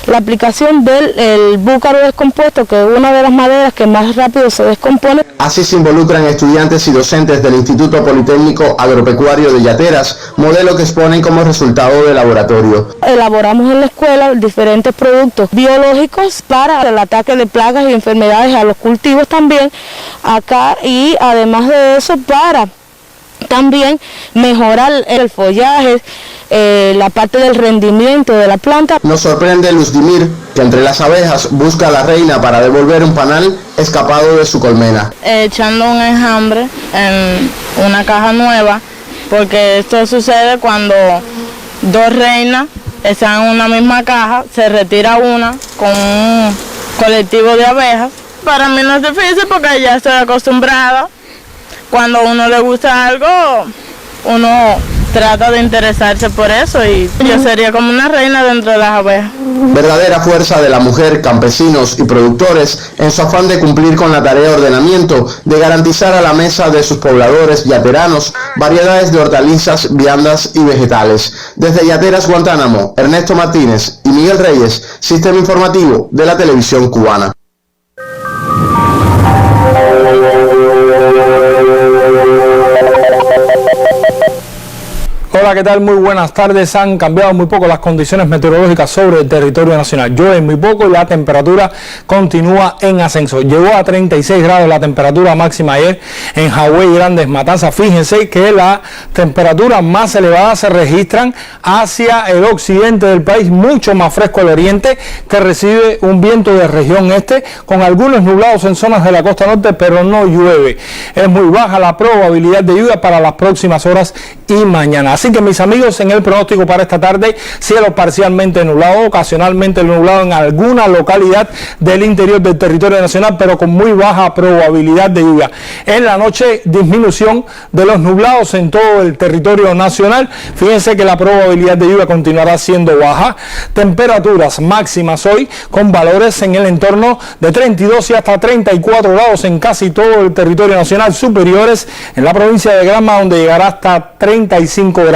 la aplicación del búcaro descompuesto, que es una de las maderas que más rápido se descompone. Así se involucran estudiantes y docentes del Instituto Politécnico Agropecuario de Yateras, modelo que exponen como resultado del laboratorio. Elaboramos en la escuela diferentes productos biológicos para el ataque de plagas y enfermedades a los cultivos también acá, y además de eso para también mejorar el follaje, la parte del rendimiento de la planta. Nos sorprende Luzdimir, que entre las abejas busca a la reina para devolver un panal escapado de su colmena. Echando un enjambre en una caja nueva, porque esto sucede cuando dos reinas están en una misma caja, se retira una con un colectivo de abejas. Para mí no es difícil porque ya estoy acostumbrada. Cuando a uno le gusta algo, uno trata de interesarse por eso y yo sería como una reina dentro de las abejas. Verdadera fuerza de la mujer, campesinos y productores en su afán de cumplir con la tarea de ordenamiento, de garantizar a la mesa de sus pobladores yateranos variedades de hortalizas, viandas y vegetales. Desde Yateras, Guantánamo, Ernesto Martínez y Miguel Reyes, Sistema Informativo de la Televisión Cubana. Hola, ¿qué tal? Muy buenas tardes. Han cambiado muy poco las condiciones meteorológicas sobre el territorio nacional. Llueve muy poco y la temperatura continúa en ascenso. Llegó a 36 grados la temperatura máxima ayer en Hawái, Grandes Matanzas. Fíjense que las temperaturas más elevadas se registran hacia el occidente del país, mucho más fresco el oriente, que recibe un viento de región este, con algunos nublados en zonas de la costa norte, pero no llueve. Es muy baja la probabilidad de lluvia para las próximas horas y mañana. Así que, mis amigos, en el pronóstico para esta tarde, cielo parcialmente nublado, ocasionalmente nublado en alguna localidad del interior del territorio nacional, pero con muy baja probabilidad de lluvia. En la noche, disminución de los nublados en todo el territorio nacional. Fíjense que la probabilidad de lluvia continuará siendo baja. Temperaturas máximas hoy con valores en el entorno de 32 y hasta 34 grados en casi todo el territorio nacional, superiores en la provincia de Granma, donde llegará hasta 35 grados.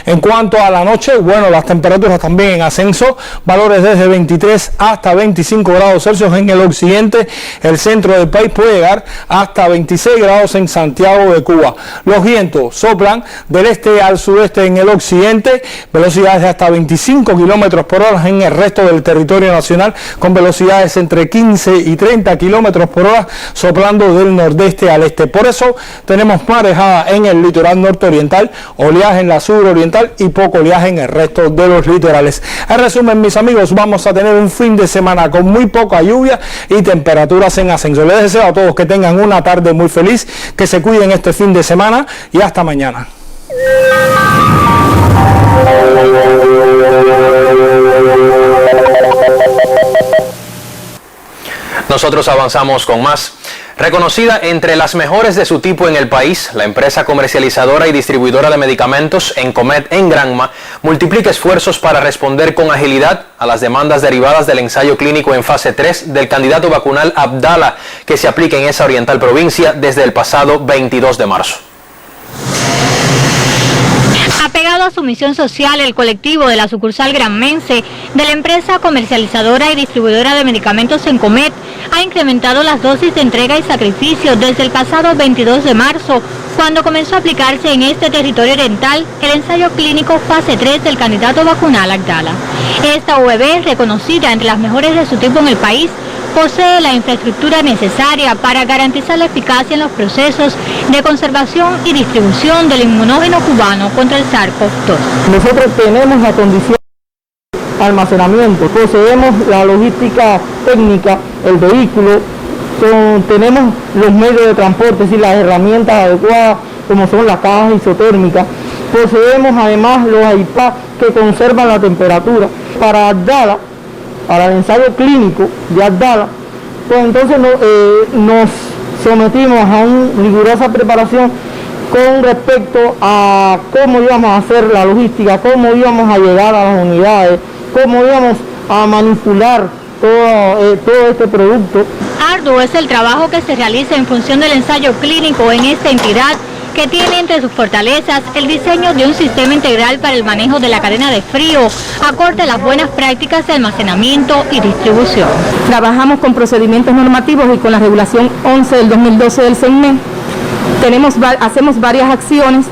En cuanto a la noche, bueno, las temperaturas también en ascenso, valores desde 23 hasta 25 grados Celsius en el occidente. El centro del país puede llegar hasta 26 grados en Santiago de Cuba. Los vientos soplan del este al sudeste en el occidente, velocidades de hasta 25 kilómetros por hora en el resto del territorio nacional, con velocidades entre 15 y 30 kilómetros por hora soplando del nordeste al este. Por eso tenemos marejada en el litoral norteoriental, oleaje en la suroriental y poco oleaje en el resto de los litorales. En resumen, mis amigos, vamos a tener un fin de semana con muy poca lluvia y temperaturas en ascenso. Les deseo a todos que tengan una tarde muy feliz, que se cuiden este fin de semana y hasta mañana. Nosotros avanzamos con más. Reconocida entre las mejores de su tipo en el país, la empresa comercializadora y distribuidora de medicamentos Encomed en Granma multiplica esfuerzos para responder con agilidad a las demandas derivadas del ensayo clínico en fase 3 del candidato vacunal Abdala, que se aplica en esa oriental provincia desde el pasado 22 de marzo. Apegado a su misión social, el colectivo de la sucursal granmense de la empresa comercializadora y distribuidora de medicamentos Encomed ha incrementado las dosis de entrega y sacrificio desde el pasado 22 de marzo, cuando comenzó a aplicarse en este territorio oriental el ensayo clínico fase 3 del candidato vacunal Abdala. Esta OEB, reconocida entre las mejores de su tipo en el país, posee la infraestructura necesaria para garantizar la eficacia en los procesos de conservación y distribución del inmunógeno cubano contra el SARS-CoV-2. Nosotros tenemos la condición de almacenamiento, poseemos la logística técnica, el vehículo tenemos los medios de transporte, es decir, las herramientas adecuadas, como son las cajas isotérmicas. Poseemos además los iPads que conservan la temperatura. Para Abdala, para el ensayo clínico de Abdala, pues entonces nos sometimos a una rigurosa preparación con respecto a cómo íbamos a hacer la logística, cómo íbamos a llegar a las unidades, cómo íbamos a manipular todo este producto. Arduo es el trabajo que se realiza en función del ensayo clínico en esta entidad, que tiene entre sus fortalezas el diseño de un sistema integral para el manejo de la cadena de frío, acorde a las buenas prácticas de almacenamiento y distribución. Trabajamos con procedimientos normativos y con la regulación 11 del 2012 del CENME. Hacemos varias acciones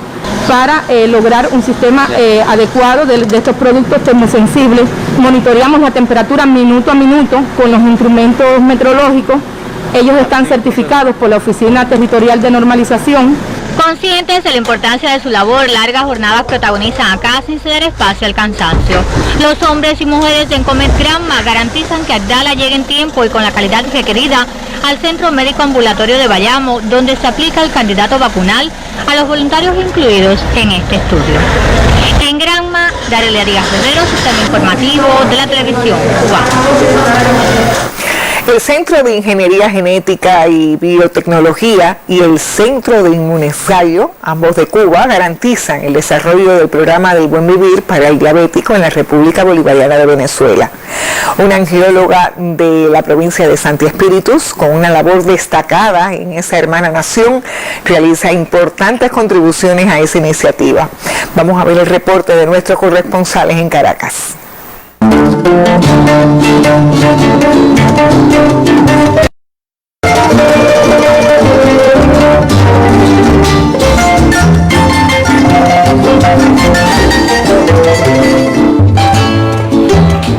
para lograr un sistema adecuado de estos productos termosensibles. Monitoreamos la temperatura minuto a minuto con los instrumentos meteorológicos. Ellos están certificados por la Oficina Territorial de Normalización. Conscientes de la importancia de su labor, largas jornadas protagonizan acá sin ceder espacio al cansancio. Los hombres y mujeres de Encomet Granma garantizan que Abdala llegue en tiempo y con la calidad requerida al Centro Médico Ambulatorio de Bayamo, donde se aplica el candidato vacunal a los voluntarios incluidos en este estudio. En Granma, Darelia Díaz Herrero, Sistema Informativo de la Televisión Cubana. El Centro de Ingeniería Genética y Biotecnología y el Centro de Inmunensayo, ambos de Cuba, garantizan el desarrollo del programa del Buen Vivir para el diabético en la República Bolivariana de Venezuela. Una angióloga de la provincia de Santi Espíritus, con una labor destacada en esa hermana nación, realiza importantes contribuciones a esa iniciativa. Vamos a ver el reporte de nuestros corresponsales en Caracas.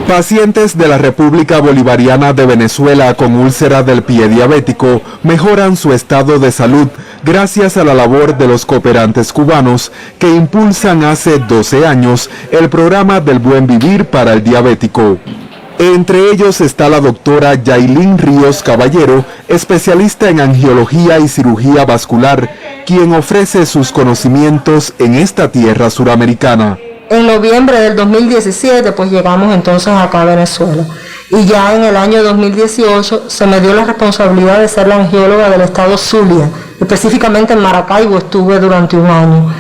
Pacientes de la República Bolivariana de Venezuela con úlcera del pie diabético mejoran su estado de salud gracias a la labor de los cooperantes cubanos que impulsan hace 12 años el programa del Buen Vivir para el diabético. Entre ellos está la doctora Yailin Ríos Caballero, especialista en angiología y cirugía vascular, quien ofrece sus conocimientos en esta tierra suramericana. En noviembre del 2017 pues llegamos entonces acá a Venezuela y ya en el año 2018 se me dio la responsabilidad de ser la angióloga del estado Zulia, específicamente en Maracaibo estuve durante un año.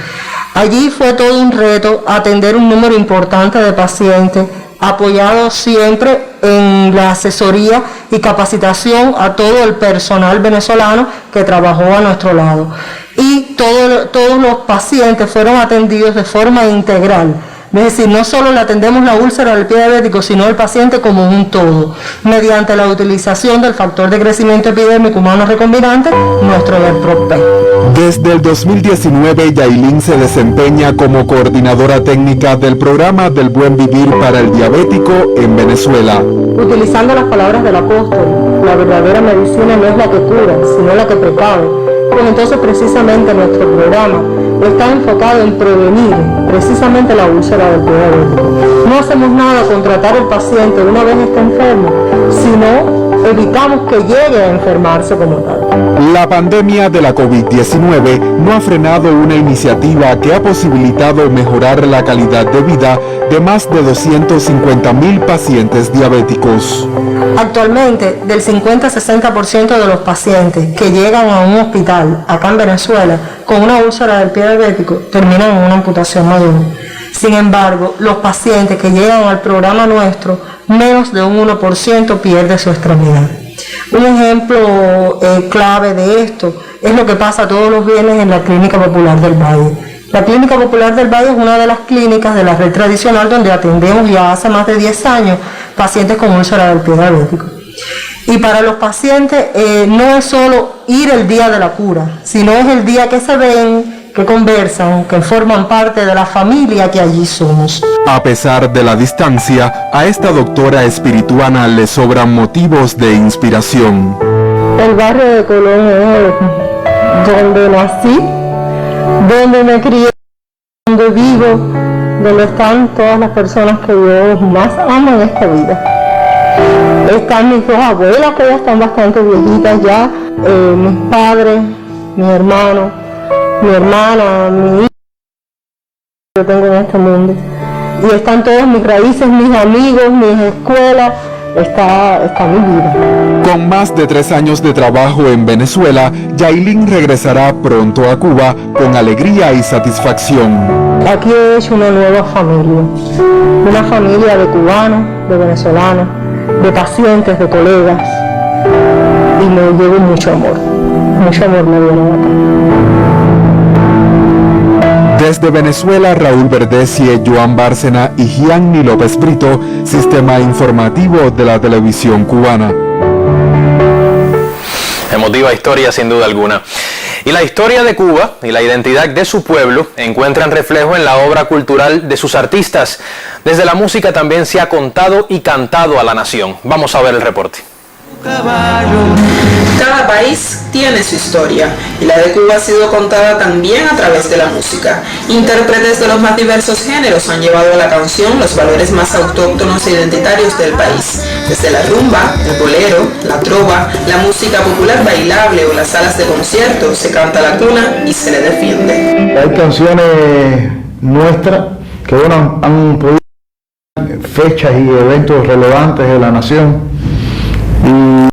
Allí fue todo un reto atender un número importante de pacientes, apoyado siempre en la asesoría y capacitación a todo el personal venezolano que trabajó a nuestro lado. Y todos los pacientes fueron atendidos de forma integral. Es decir, no solo le atendemos la úlcera del pie diabético, sino el paciente como un todo, mediante la utilización del factor de crecimiento epidémico humano recombinante, nuestro Verprope. Desde el 2019, Yailin se desempeña como coordinadora técnica del programa del Buen Vivir para el diabético en Venezuela. Utilizando las palabras del apóstol, la verdadera medicina no es la que cura, sino la que precave. Pues entonces precisamente nuestro programa está enfocado en prevenir precisamente la úlcera del pie diabético. No hacemos nada con tratar al paciente una vez está enfermo, sino evitamos que llegue a enfermarse como tal. La pandemia de la COVID-19 no ha frenado una iniciativa que ha posibilitado mejorar la calidad de vida de más de 250,000 pacientes diabéticos. Actualmente, del 50-60% de los pacientes que llegan a un hospital acá en Venezuela con una úlcera del pie diabético terminan en una amputación mayor. Sin embargo, los pacientes que llegan al programa nuestro, menos de un 1% pierde su extremidad. Un ejemplo clave de esto es lo que pasa todos los viernes en la Clínica Popular del Valle. La Clínica Popular del Valle es una de las clínicas de la red tradicional donde atendemos ya hace más de 10 años pacientes con úlcera del pie diabético. Y para los pacientes no es solo ir el día de la cura, sino es el día que se ven, que conversan, que forman parte de la familia que allí somos. A pesar de la distancia, a esta doctora espirituana le sobran motivos de inspiración. El barrio de Colón es donde nací, donde me crié, donde vivo, donde están todas las personas que yo más amo en esta vida. Están mis dos abuelas, que ya están bastante viejitas ya, mis padres, mis hermanos, mi hermana, mi hija que yo tengo en este mundo. Y están todas mis raíces, mis amigos, mis escuelas, está mi vida. Con más de 3 años de trabajo en Venezuela, Yailin regresará pronto a Cuba con alegría y satisfacción. Aquí he hecho una nueva familia de cubanos, de venezolanos, de pacientes, de colegas, y me llevo mucho amor me viene acá. Desde Venezuela, Raúl Verdesie, Joan Bárcena y Gianni López Brito, Sistema Informativo de la Televisión Cubana. Emotiva historia sin duda alguna. Y la historia de Cuba y la identidad de su pueblo encuentran reflejo en la obra cultural de sus artistas. Desde la música también se ha contado y cantado a la nación. Vamos a ver el reporte. Cada país tiene su historia y la de Cuba ha sido contada también a través de la música. Intérpretes de los más diversos géneros han llevado a la canción los valores más autóctonos e identitarios del país, desde la rumba, el bolero, la trova, la música popular bailable o las salas de concierto. Se canta la cuna y se le defiende. Hay canciones nuestras que han podido fechas y eventos relevantes de la nación y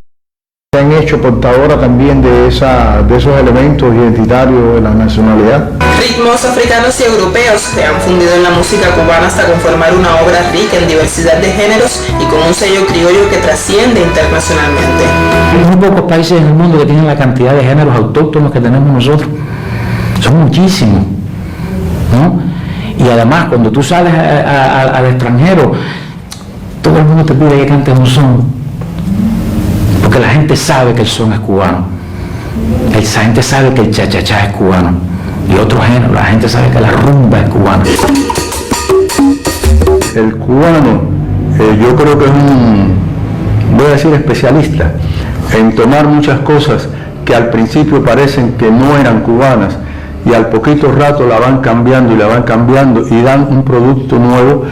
se han hecho portadoras también de esos elementos identitarios de la nacionalidad. Ritmos africanos y europeos se han fundido en la música cubana hasta conformar una obra rica en diversidad de géneros y con un sello criollo que trasciende internacionalmente. Hay muy pocos países en el mundo que tienen la cantidad de géneros autóctonos que tenemos nosotros. Son muchísimos, ¿no? Y además, cuando tú sales al extranjero, todo el mundo te pide que cantes un son. Porque la gente sabe que el son es cubano, la gente sabe que el cha-cha-cha es cubano y otro género, la gente sabe que la rumba es cubana. El cubano, yo creo que es voy a decir especialista en tomar muchas cosas que al principio parecen que no eran cubanas y al poquito rato la van cambiando y dan un producto nuevo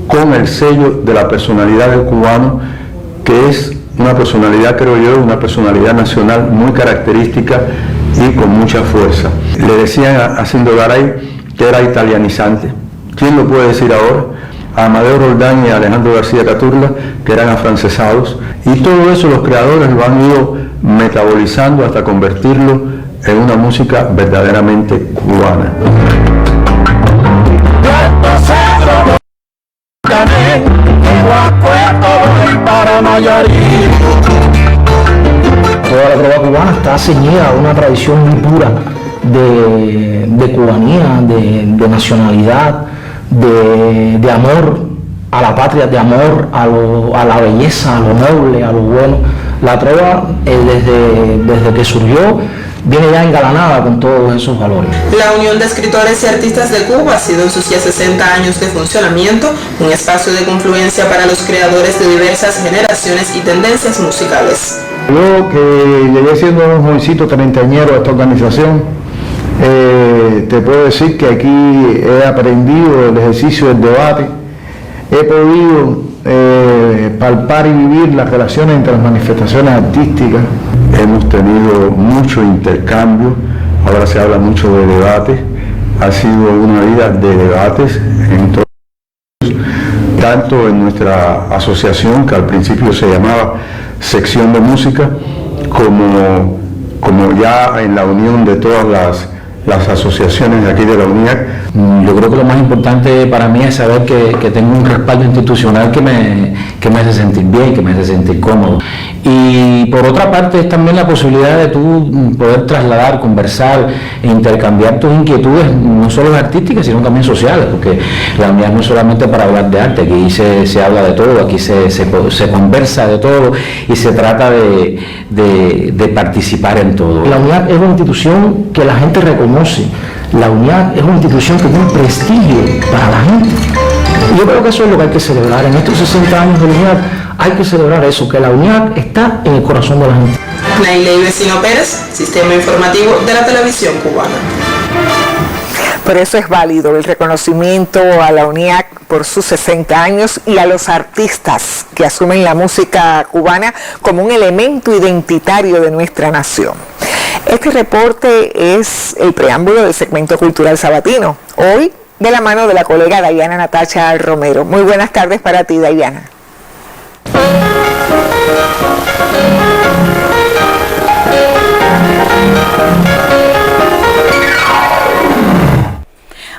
con el sello de la personalidad del cubano, que es una personalidad, creo yo, una personalidad nacional muy característica y con mucha fuerza. Le decían a Cindo Garay que era italianizante. ¿Quién lo puede decir ahora? A Amadeo Roldán y a Alejandro García Caturla, que eran afrancesados. Y todo eso los creadores lo han ido metabolizando hasta convertirlo en una música verdaderamente cubana. Toda la trova cubana está ceñida a una tradición muy pura de cubanía, de nacionalidad, de amor a la patria, de amor a la belleza, a lo noble, a lo bueno. La trova, desde que surgió, viene ya engalanada con todos esos valores. La Unión de Escritores y Artistas de Cuba ha sido en sus ya 60 años de funcionamiento un espacio de confluencia para los creadores de diversas generaciones y tendencias musicales. Yo que llegué siendo un jovencito treintañero a esta organización, te puedo decir que aquí he aprendido el ejercicio del debate, he podido palpar y vivir las relaciones entre las manifestaciones artísticas. Hemos tenido mucho intercambio, ahora se habla mucho de debate, ha sido una vida de debates tanto en nuestra asociación, que al principio se llamaba Sección de Música, como ya en la unión de todas las asociaciones de aquí de la UNIAC. Yo creo que lo más importante para mí es saber que tengo un respaldo institucional que me hace sentir bien, que me hace sentir cómodo. Y por otra parte es también la posibilidad de tú poder trasladar, conversar e intercambiar tus inquietudes, no solo artísticas, sino también sociales, porque la unidad no es solamente para hablar de arte, aquí se habla de todo, aquí se conversa de todo y se trata de participar en todo. La unidad es una institución que la gente reconoce. La UNIAC es una institución que tiene un prestigio para la gente. Yo creo que eso es lo que hay que celebrar. En estos 60 años de la UNIAC hay que celebrar eso, que la UNIAC está en el corazón de la gente. Nailey Vecino Pérez, Sistema Informativo de la Televisión Cubana. Por eso es válido el reconocimiento a la UNIAC por sus 60 años y a los artistas que asumen la música cubana como un elemento identitario de nuestra nación. Este reporte es el preámbulo del segmento cultural sabatino, hoy de la mano de la colega Dayana Natacha Romero. Muy buenas tardes para ti, Dayana.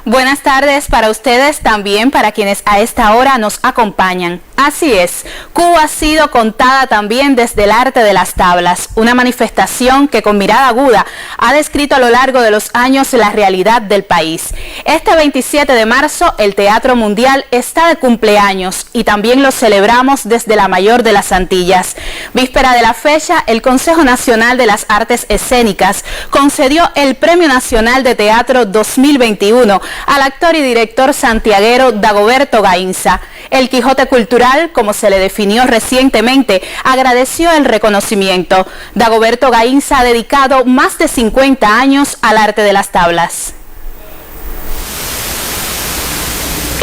Buenas tardes para ustedes, también para quienes a esta hora nos acompañan. Así es, Cuba ha sido contada también desde el arte de las tablas, una manifestación que con mirada aguda ha descrito a lo largo de los años la realidad del país. Este 27 de marzo el Teatro Mundial está de cumpleaños y también lo celebramos desde la mayor de las Antillas. Víspera de la fecha, el Consejo Nacional de las Artes Escénicas concedió el Premio Nacional de Teatro 2021 al actor y director santiaguero Dagoberto Gainza. El Quijote Cultural, como se le definió recientemente, agradeció el reconocimiento. Dagoberto Gainza ha dedicado más de 50 años al arte de las tablas.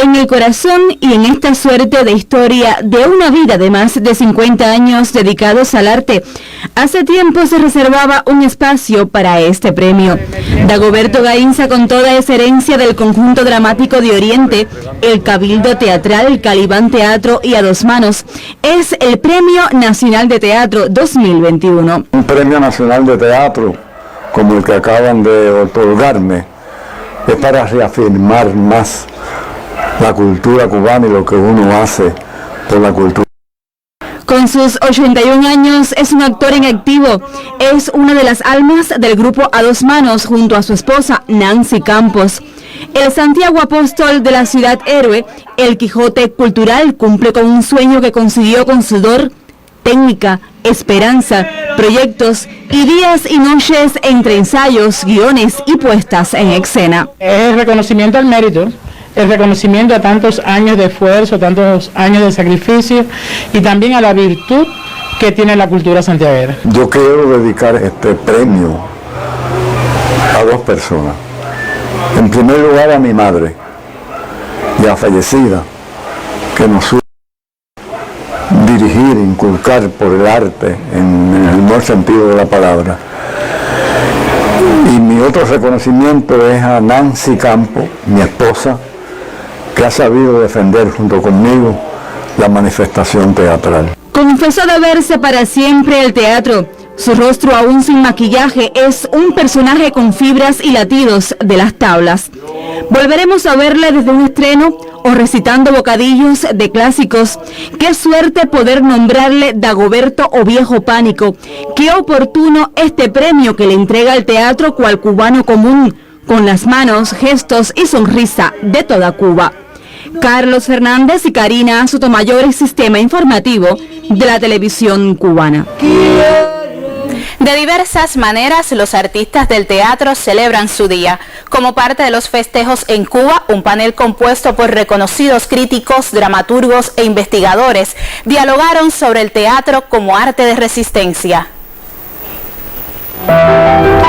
En el corazón y en esta suerte de historia de una vida de más de 50 años dedicados al arte, hace tiempo se reservaba un espacio para este premio. Dagoberto Gainza, con toda esa herencia del conjunto dramático de Oriente, el Cabildo Teatral, el Calibán Teatro y A Dos Manos, es el Premio Nacional de Teatro 2021. Un Premio Nacional de Teatro como el que acaban de otorgarme es para reafirmar más la cultura cubana y lo que uno hace por la cultura. Con sus 81 años es un actor en activo, es una de las almas del grupo A Dos Manos junto a su esposa Nancy Campos. El Santiago Apóstol de la ciudad héroe, el Quijote Cultural, cumple con un sueño que consiguió con sudor, técnica, esperanza, proyectos y días y noches entre ensayos, guiones y puestas en escena. Es el reconocimiento al mérito, el reconocimiento a tantos años de esfuerzo, tantos años de sacrificio y también a la virtud que tiene la cultura santiaguera. Yo quiero dedicar este premio a dos personas. En primer lugar a mi madre, ya fallecida, que nos supo dirigir, inculcar por el arte en el buen sentido de la palabra. Y mi otro reconocimiento es a Nancy Campos, mi esposa, que ha sabido defender junto conmigo la manifestación teatral. Confesó de verse para siempre el teatro. Su rostro, aún sin maquillaje, es un personaje con fibras y latidos de las tablas. Volveremos a verle desde un estreno o recitando bocadillos de clásicos. Qué suerte poder nombrarle Dagoberto o Viejo Pánico. Qué oportuno este premio que le entrega el teatro cual cubano común, con las manos, gestos y sonrisa de toda Cuba. Carlos Fernández y Karina Sotomayor, Sistema Informativo de la Televisión Cubana. De diversas maneras, los artistas del teatro celebran su día. Como parte de los festejos en Cuba, un panel compuesto por reconocidos críticos, dramaturgos e investigadores dialogaron sobre el teatro como arte de resistencia.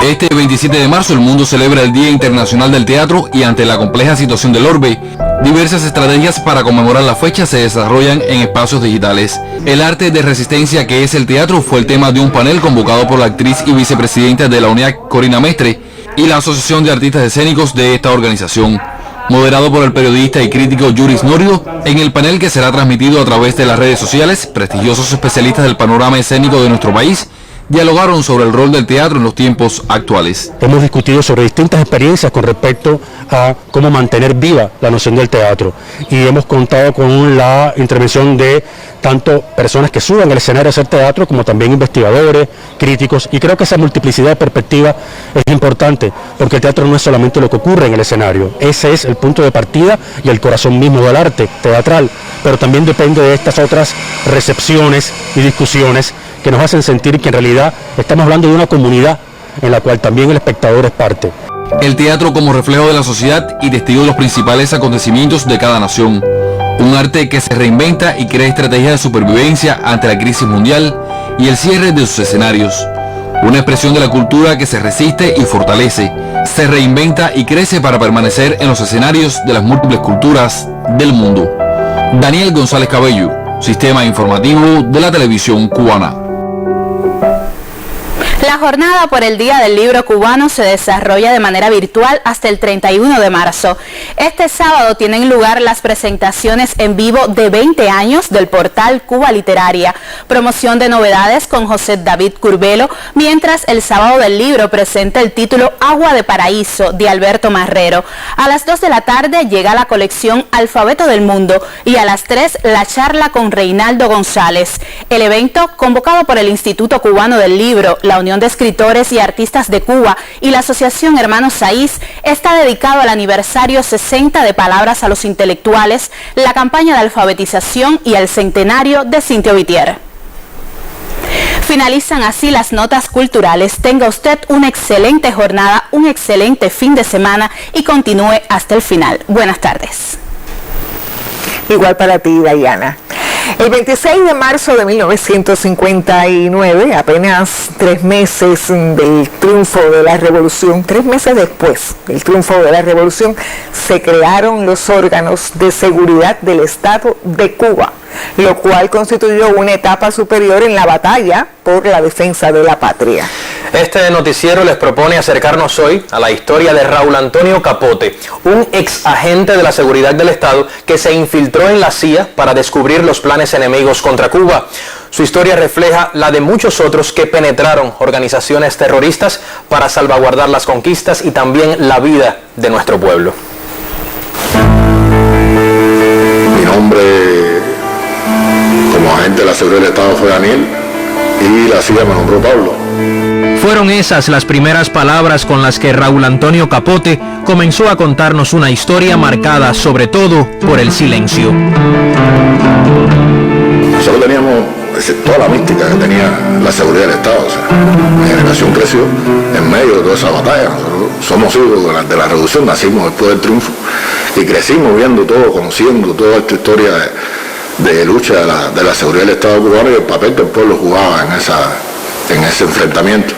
Este 27 de marzo el mundo celebra el Día Internacional del Teatro y ante la compleja situación del orbe, diversas estrategias para conmemorar la fecha se desarrollan en espacios digitales. El arte de resistencia que es el teatro fue el tema de un panel convocado por la actriz y vicepresidenta de la UNIAC, Corina Mestre, y la Asociación de Artistas Escénicos de esta organización. Moderado por el periodista y crítico Yuris Norio, en el panel que será transmitido a través de las redes sociales, prestigiosos especialistas del panorama escénico de nuestro país dialogaron sobre el rol del teatro en los tiempos actuales. Hemos discutido sobre distintas experiencias con respecto a cómo mantener viva la noción del teatro y hemos contado con la intervención de tanto personas que suban al escenario a hacer teatro como también investigadores, críticos, y creo que esa multiplicidad de perspectivas es importante porque el teatro no es solamente lo que ocurre en el escenario, ese es el punto de partida y el corazón mismo del arte teatral, pero también depende de estas otras recepciones y discusiones que nos hacen sentir que en realidad estamos hablando de una comunidad en la cual también el espectador es parte. El teatro como reflejo de la sociedad y testigo de los principales acontecimientos de cada nación. Un arte que se reinventa y crea estrategias de supervivencia ante la crisis mundial y el cierre de sus escenarios. una expresión de la cultura que se resiste y fortalece, se reinventa y crece para permanecer en los escenarios de las múltiples culturas del mundo. Daniel González Cabello, Sistema Informativo de la Televisión Cubana. La jornada por el Día del Libro Cubano se desarrolla de manera virtual hasta el 31 de marzo. Este sábado tienen lugar las presentaciones en vivo de 20 años del portal Cuba Literaria, promoción de novedades con José David Curbelo, mientras el sábado del libro presenta el título Agua de Paraíso de Alberto Marrero. A las 2 de la tarde llega la colección Alfabeto del Mundo y a las 3 la charla con Reinaldo González. El evento, convocado por el Instituto Cubano del Libro, la Unión de Escritores y Artistas de Cuba y la Asociación Hermanos Saiz, está dedicado al aniversario 60 de Palabras a los Intelectuales, la campaña de alfabetización y el centenario de Cintio Vitier. Finalizan así las notas culturales. Tenga usted una excelente jornada, un excelente fin de semana y continúe hasta el final. Buenas tardes. Igual para ti, Dayana. El 26 de marzo de 1959, apenas 3 meses del triunfo de la revolución, 3 meses después del triunfo de la revolución, se crearon los órganos de seguridad del Estado de Cuba, lo cual constituyó una etapa superior en la batalla por la defensa de la patria. Este noticiero les propone acercarnos hoy a la historia de Raúl Antonio Capote, un ex agente de la seguridad del Estado que se infiltró en la CIA para descubrir los planes enemigos contra Cuba. Su historia refleja la de muchos otros que penetraron organizaciones terroristas para salvaguardar las conquistas y también la vida de nuestro pueblo. Mi nombre como agente de la seguridad del Estado fue Daniel y la CIA me nombró Pablo. Fueron esas las primeras palabras con las que Raúl Antonio Capote comenzó a contarnos una historia marcada sobre todo por el silencio. Nosotros teníamos toda la mística que tenía la seguridad del Estado. O sea, mi generación creció en medio de toda esa batalla. Nosotros somos hijos de la revolución, nacimos después del triunfo y crecimos viendo todo, conociendo toda esta historia de lucha de la seguridad del Estado cubano y el papel que el pueblo jugaba en ese enfrentamiento.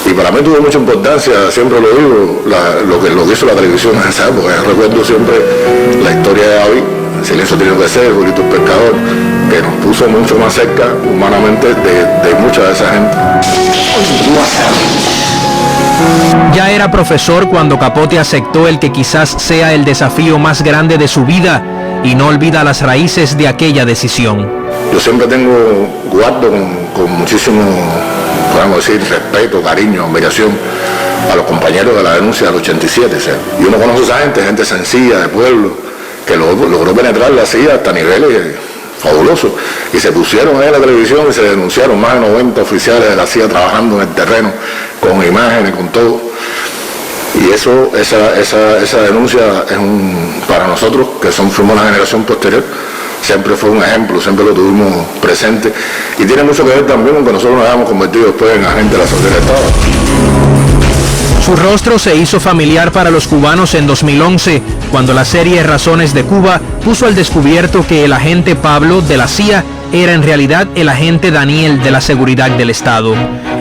Y para mí tuvo mucha importancia, siempre lo digo, lo que hizo la televisión en esa época. Yo recuerdo siempre la historia de David, Silencio tiene que ser, Julito el Pescador, que nos puso mucho más cerca humanamente de mucha de esa gente. Ya era profesor cuando Capote aceptó el que quizás sea el desafío más grande de su vida y no olvida las raíces de aquella decisión. Yo siempre guardo con muchísimo, podemos decir, respeto, cariño, admiración a los compañeros de la denuncia del 87. ¿sí? Y uno conoce a esa gente sencilla, de pueblo, que logró penetrar la CIA hasta niveles fabulosos. Y se pusieron en la televisión y se denunciaron más de 90 oficiales de la CIA trabajando en el terreno, con imágenes, con todo. Y esa denuncia es para nosotros, que fuimos la generación posterior, siempre fue un ejemplo, siempre lo tuvimos presente. Y tiene mucho que ver también con que nosotros nos hayamos convertido después en agentes de la seguridad del Estado. Su rostro se hizo familiar para los cubanos en 2011, cuando la serie Razones de Cuba puso al descubierto que el agente Pablo de la CIA era en realidad el agente Daniel de la seguridad del Estado.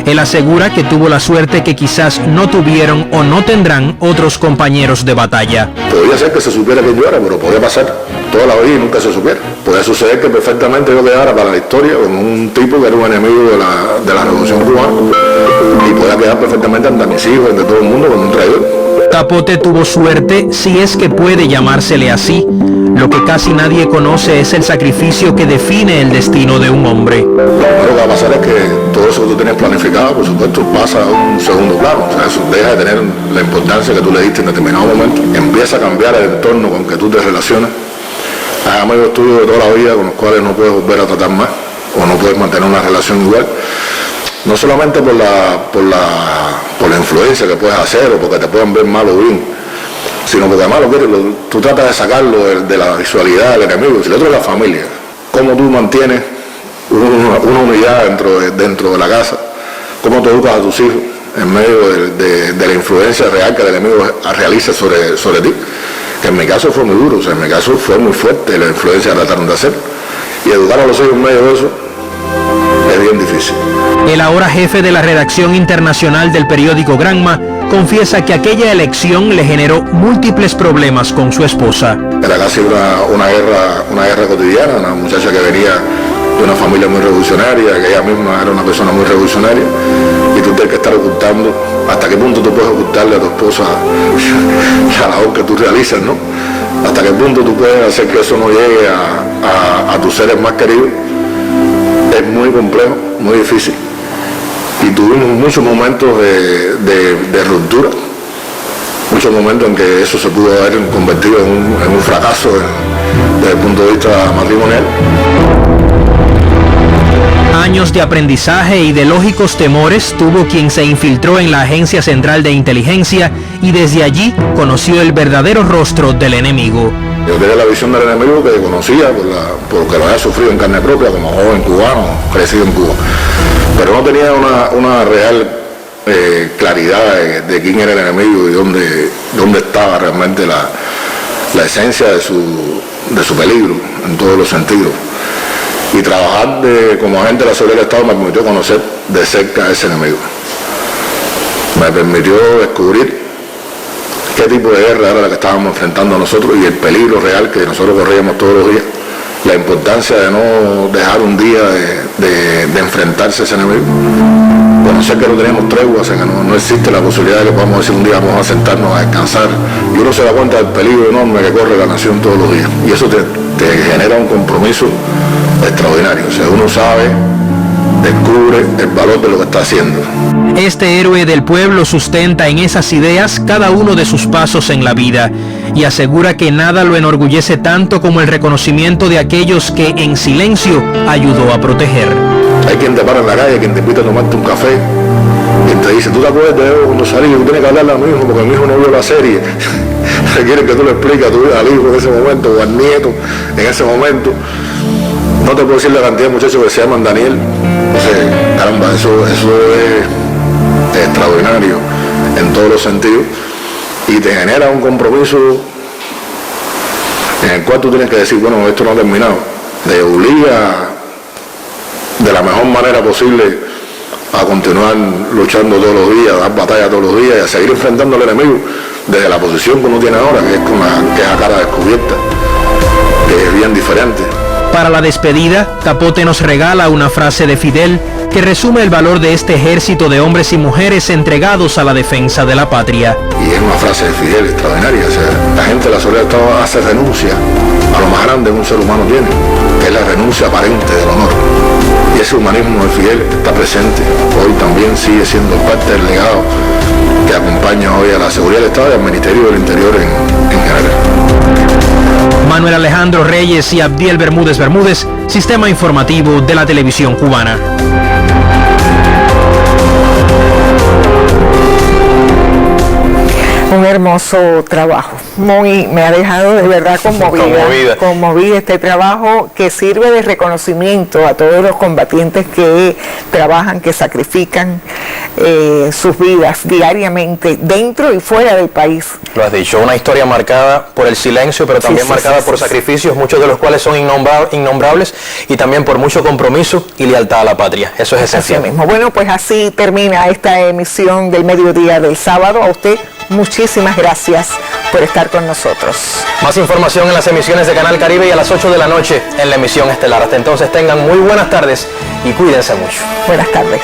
Él asegura que tuvo la suerte que quizás no tuvieron o no tendrán otros compañeros de batalla. Podría ser que se supiera quién yo era, pero podía pasar toda la vida y nunca se supiera. Podía suceder que perfectamente yo quedara para la historia como un tipo que era un enemigo de la revolución cubana y podía quedar perfectamente ante mis hijos, ante todo el mundo, como un traidor. Capote tuvo suerte, si es que puede llamársele así. Lo que casi nadie conoce es el sacrificio que define el destino de un hombre. Lo primero que va a pasar es que todo eso que tú tienes planificado, por supuesto, pasa a un segundo plano. O sea, eso deja de tener la importancia que tú le diste en determinado momento. Empieza a cambiar el entorno con que tú te relacionas. Hay amigos tuyos de toda la vida con los cuales no puedes volver a tratar más o no puedes mantener una relación igual. No solamente por la influencia que puedes hacer o porque te pueden ver mal o bien, sino porque además tú tratas de sacarlo de la visualidad del enemigo. Si el otro es la familia, cómo tú mantienes una unidad dentro de la casa, cómo tú educas a tus hijos en medio de la influencia real que el enemigo realiza sobre ti, que en mi caso fue muy duro, o sea, en mi caso fue muy fuerte la influencia que trataron de hacer, y educar a los hijos en medio de eso es bien difícil. El ahora jefe de la redacción internacional del periódico Granma confiesa que aquella elección le generó múltiples problemas con su esposa. Era casi una guerra cotidiana, una muchacha que venía de una familia muy revolucionaria, que ella misma era una persona muy revolucionaria, y tú tienes que estar ocultando. ¿Hasta qué punto tú puedes ocultarle a tu esposa la labor que tú realizas, no? ¿Hasta qué punto tú puedes hacer que eso no llegue a tus seres más queridos? Es muy complejo, muy difícil. Y tuvimos muchos momentos de ruptura, muchos momentos en que eso se pudo haber convertido en un fracaso desde el punto de vista matrimonial. Años de aprendizaje y de lógicos temores tuvo quien se infiltró en la Agencia Central de Inteligencia y desde allí conoció el verdadero rostro del enemigo. Yo tenía la visión del enemigo que conocía porque lo había sufrido en carne propia como joven cubano, crecido en Cuba. Pero no tenía una real claridad de quién era el enemigo y dónde estaba realmente la esencia de su peligro en todos los sentidos. Y trabajar como agente de la seguridad del Estado me permitió conocer de cerca a ese enemigo. Me permitió descubrir qué tipo de guerra era la que estábamos enfrentando nosotros y el peligro real que nosotros corríamos todos los días. La importancia de no dejar un día de enfrentarse a ese enemigo. Conocer que no tenemos treguas, que no existe la posibilidad de que podamos decir un día vamos a sentarnos a descansar. Y uno se da cuenta del peligro enorme que corre la nación todos los días. Y eso te genera un compromiso extraordinario. O sea, uno sabe, descubre el valor de lo que está haciendo. Este héroe del pueblo sustenta en esas ideas cada uno de sus pasos en la vida y asegura que nada lo enorgullece tanto como el reconocimiento de aquellos que en silencio ayudó a proteger. Hay quien te para en la calle, quien te invita a tomarte un café, quien te dice, ¿tú te acuerdas de cuando salí? Tú tienes que hablarle a mi hijo porque mi hijo no vio la serie. Quieren que tú le expliques a tu hijo, al hijo en ese momento o al nieto en ese momento. No te puedo decir la cantidad de muchachos que se llaman Daniel. O sea, caramba, eso es extraordinario en todos los sentidos y te genera un compromiso en el cual tú tienes que decir, bueno, esto no ha terminado. Te obliga de la mejor manera posible a continuar luchando todos los días, a dar batalla todos los días y a seguir enfrentando al enemigo desde la posición que uno tiene ahora, que es a cara descubierta, que es bien diferente. Para la despedida, Capote nos regala una frase de Fidel que resume el valor de este ejército de hombres y mujeres entregados a la defensa de la patria. Y es una frase de Fidel extraordinaria. O sea, la gente de la seguridad del Estado hace renuncia a lo más grande que un ser humano tiene, que es la renuncia aparente del honor. Y ese humanismo de Fidel está presente. Hoy también sigue siendo parte del legado que acompaña hoy a la seguridad del Estado y al Ministerio del Interior en general. Manuel Alejandro Reyes y Abdiel Bermúdez Bermúdez, Sistema Informativo de la Televisión Cubana. Un hermoso trabajo, me ha dejado de verdad conmovida este trabajo que sirve de reconocimiento a todos los combatientes que trabajan, que sacrifican sus vidas diariamente dentro y fuera del país. Lo has dicho, una historia marcada por el silencio, pero también marcada por sacrificios, muchos de los cuales son innombrables y también por mucho compromiso y lealtad a la patria. Eso es esencial. Así mismo. Bueno, pues así termina esta emisión del mediodía del sábado. A usted muchísimas gracias por estar con nosotros. Más información en las emisiones de Canal Caribe y a las 8 de la noche en la emisión estelar. Hasta entonces tengan muy buenas tardes y cuídense mucho. Buenas tardes.